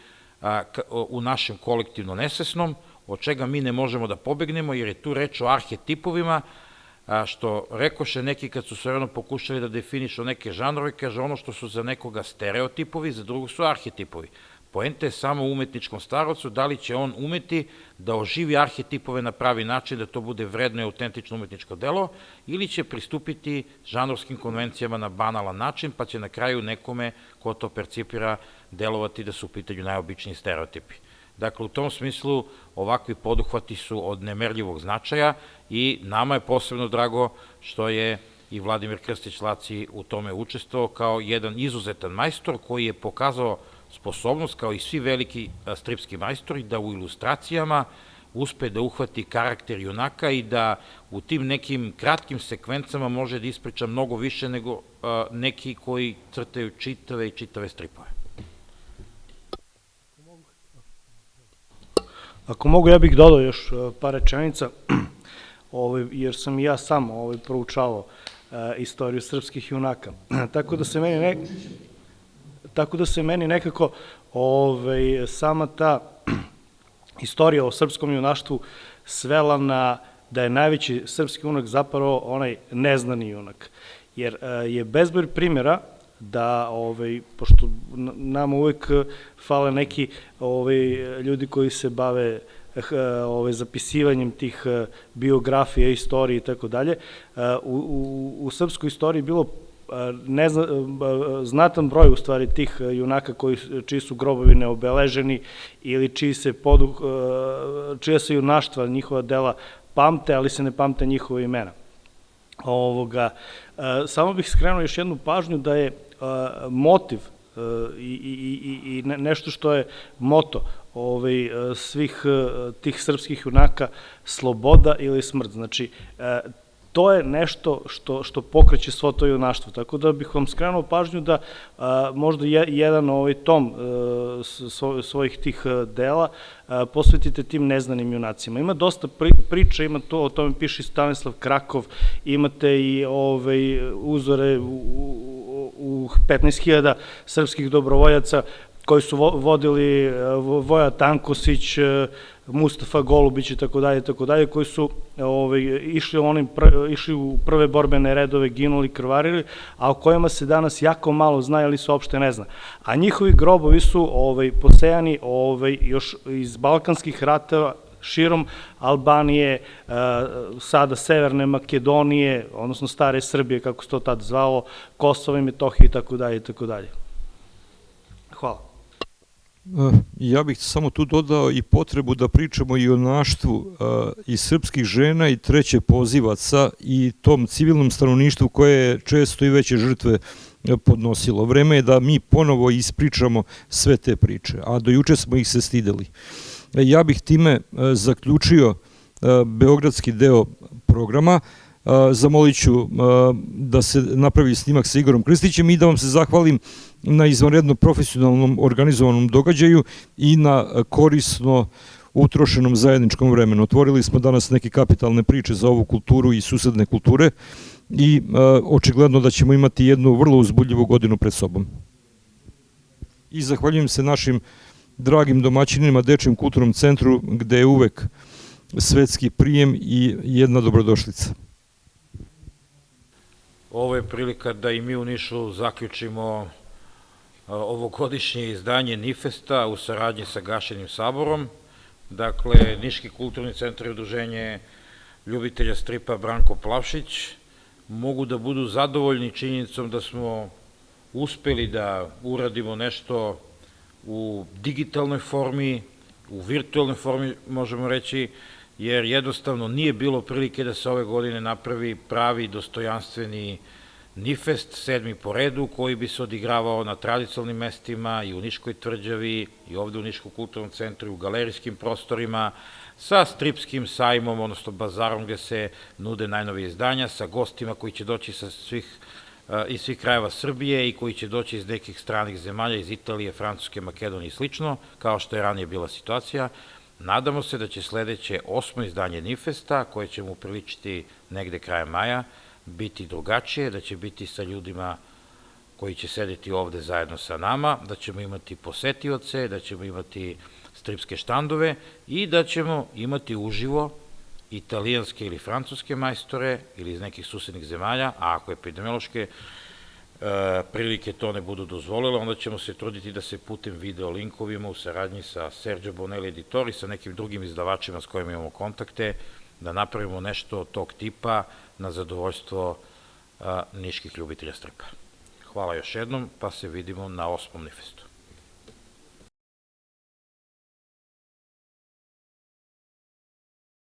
Speaker 3: u našem kolektivno nesvesnom, od čega mi ne možemo da pobegnemo, jer je tu reč o arhetipovima, što rekoše neki kad su sve pokušali da definišu neke žanrove, kaže ono što su za nekoga stereotipovi, za drugog su arhetipovi. Poenta je samo u umetničkom starocu, da li će on umeti da oživi arhetipove na pravi način, da to bude vredno i autentično umetničko delo, ili će pristupiti žanrovskim konvencijama na banalan način, pa će na kraju nekome ko to percipira delovati da su u pitanju najobičniji stereotipi. Dakle, u tom smislu ovakvi poduhvati su od nemerljivog značaja i nama je posebno drago što je i Vladimir Krstić-Laci u tome učestvovao kao jedan izuzetan majstor koji je pokazao sposobnost, kao i svi veliki stripski majstori, da u ilustracijama uspe da uhvati karakter junaka i da u tim nekim kratkim sekvencama može da ispriča mnogo više nego neki koji crtaju čitave i čitave stripove.
Speaker 4: Ako mogu, ja bih dodao još par rečenica, jer sam i ja sam proučavao istoriju srpskih junaka. Tako da se meni nekako sama ta istorija o srpskom junaštvu svela na da je najveći srpski junak zapravo onaj neznani junak. Jer je bezbroj primjera da, pošto nama uvek fale neki ljudi koji se bave zapisivanjem tih biografija, istorije i tako dalje, u srpskoj istoriji bilo znatan broj u stvari tih junaka čiji su grobovi neobeleženi ili čija se junaštva, njihova dela pamte, ali se ne pamte njihove imena. Samo bih skrenuo još jednu pažnju da je motiv i nešto što je moto svih tih srpskih junaka sloboda ili smrt. Znači, to je nešto što pokreće svo to junaštvo. Tako da bih vam skrenuo pažnju da možda jedan tom svojih tih dela posvetite tim neznanim junacima. Ima dosta priča, ima to, o tome piše Stanislav Krakov, imate i uzore u 15.000 srpskih dobrovoljaca koji su vodili Voja Tankosić, Mustafa Golubić i tako dalje, koji su išli u prve borbene redove, ginuli, krvarili, a o kojima se danas jako malo zna ili se uopšte ne zna. A njihovi grobovi su posejani još iz balkanskih ratova, širom Albanije, sada Severne Makedonije, odnosno stare Srbije, kako se to tad zvalo, Kosova i Metohije i tako dalje. Hvala.
Speaker 1: Ja bih samo tu dodao i potrebu da pričamo i o junaštvu i srpskih žena i treće pozivaca i tom civilnom stanovništvu koje je često i veće žrtve podnosilo. Vreme je da mi ponovo ispričamo sve te priče, a do juče smo ih se stideli. Ja bih time zaključio beogradski deo programa. Zamolit ću da se napravi snimak sa Igorom Krstićem i da vam se zahvalim na izvanredno profesionalnom organizovanom događaju i na korisno utrošenom zajedničkom vremenu. Otvorili smo danas neke kapitalne priče za ovu kulturu i susedne kulture i očigledno da ćemo imati jednu vrlo uzbudljivu godinu pred sobom. I zahvaljujem se našim dragim domaćinima Dečijem kulturnom centru, gde je uvek svetski prijem i jedna dobrodošlica.
Speaker 3: Ovo je prilika da i mi u Nišu zaključimo ovogodišnje izdanje Nifesta u saradnji sa Gašenim saborom. Dakle, Niški kulturni centar i udruženje ljubitelja stripa Branko Plavšić mogu da budu zadovoljni činjenicom da smo uspeli da uradimo nešto u digitalnoj formi, u virtualnoj formi možemo reći, jer jednostavno nije bilo prilike da se ove godine napravi pravi dostojanstveni Nifest, 7. po redu, koji bi se odigravao na tradicionalnim mestima i u Niškoj tvrđavi i ovde u Niškom kulturnom centru i u galerijskim prostorima, sa stripskim sajmom, odnosno bazarom gde se nude najnovije izdanja, sa gostima koji će doći iz svih krajeva Srbije i koji će doći iz nekih stranih zemalja, iz Italije, Francuske, Makedonije i slično, kao što je ranije bila situacija. Nadamo se da će sledeće 8. izdanje Nifesta, koje ćemo upriličiti negde krajem maja, biti drugačije, da će biti sa ljudima koji će sedeti ovde zajedno sa nama, da ćemo imati posetioce, da ćemo imati stripske štandove i da ćemo imati uživo italijanske ili francuske majstore ili iz nekih susednih zemalja, a ako epidemiološke prilike to ne budu dozvolile, onda ćemo se truditi da se putem video linkovima u saradnji sa Sergio Bonelli Editori i sa nekim drugim izdavačima s kojima imamo kontakte, da napravimo nešto tog tipa na zadovoljstvo niških ljubitelja stripa. Hvala još jednom, pa se vidimo na 8. Nifestu.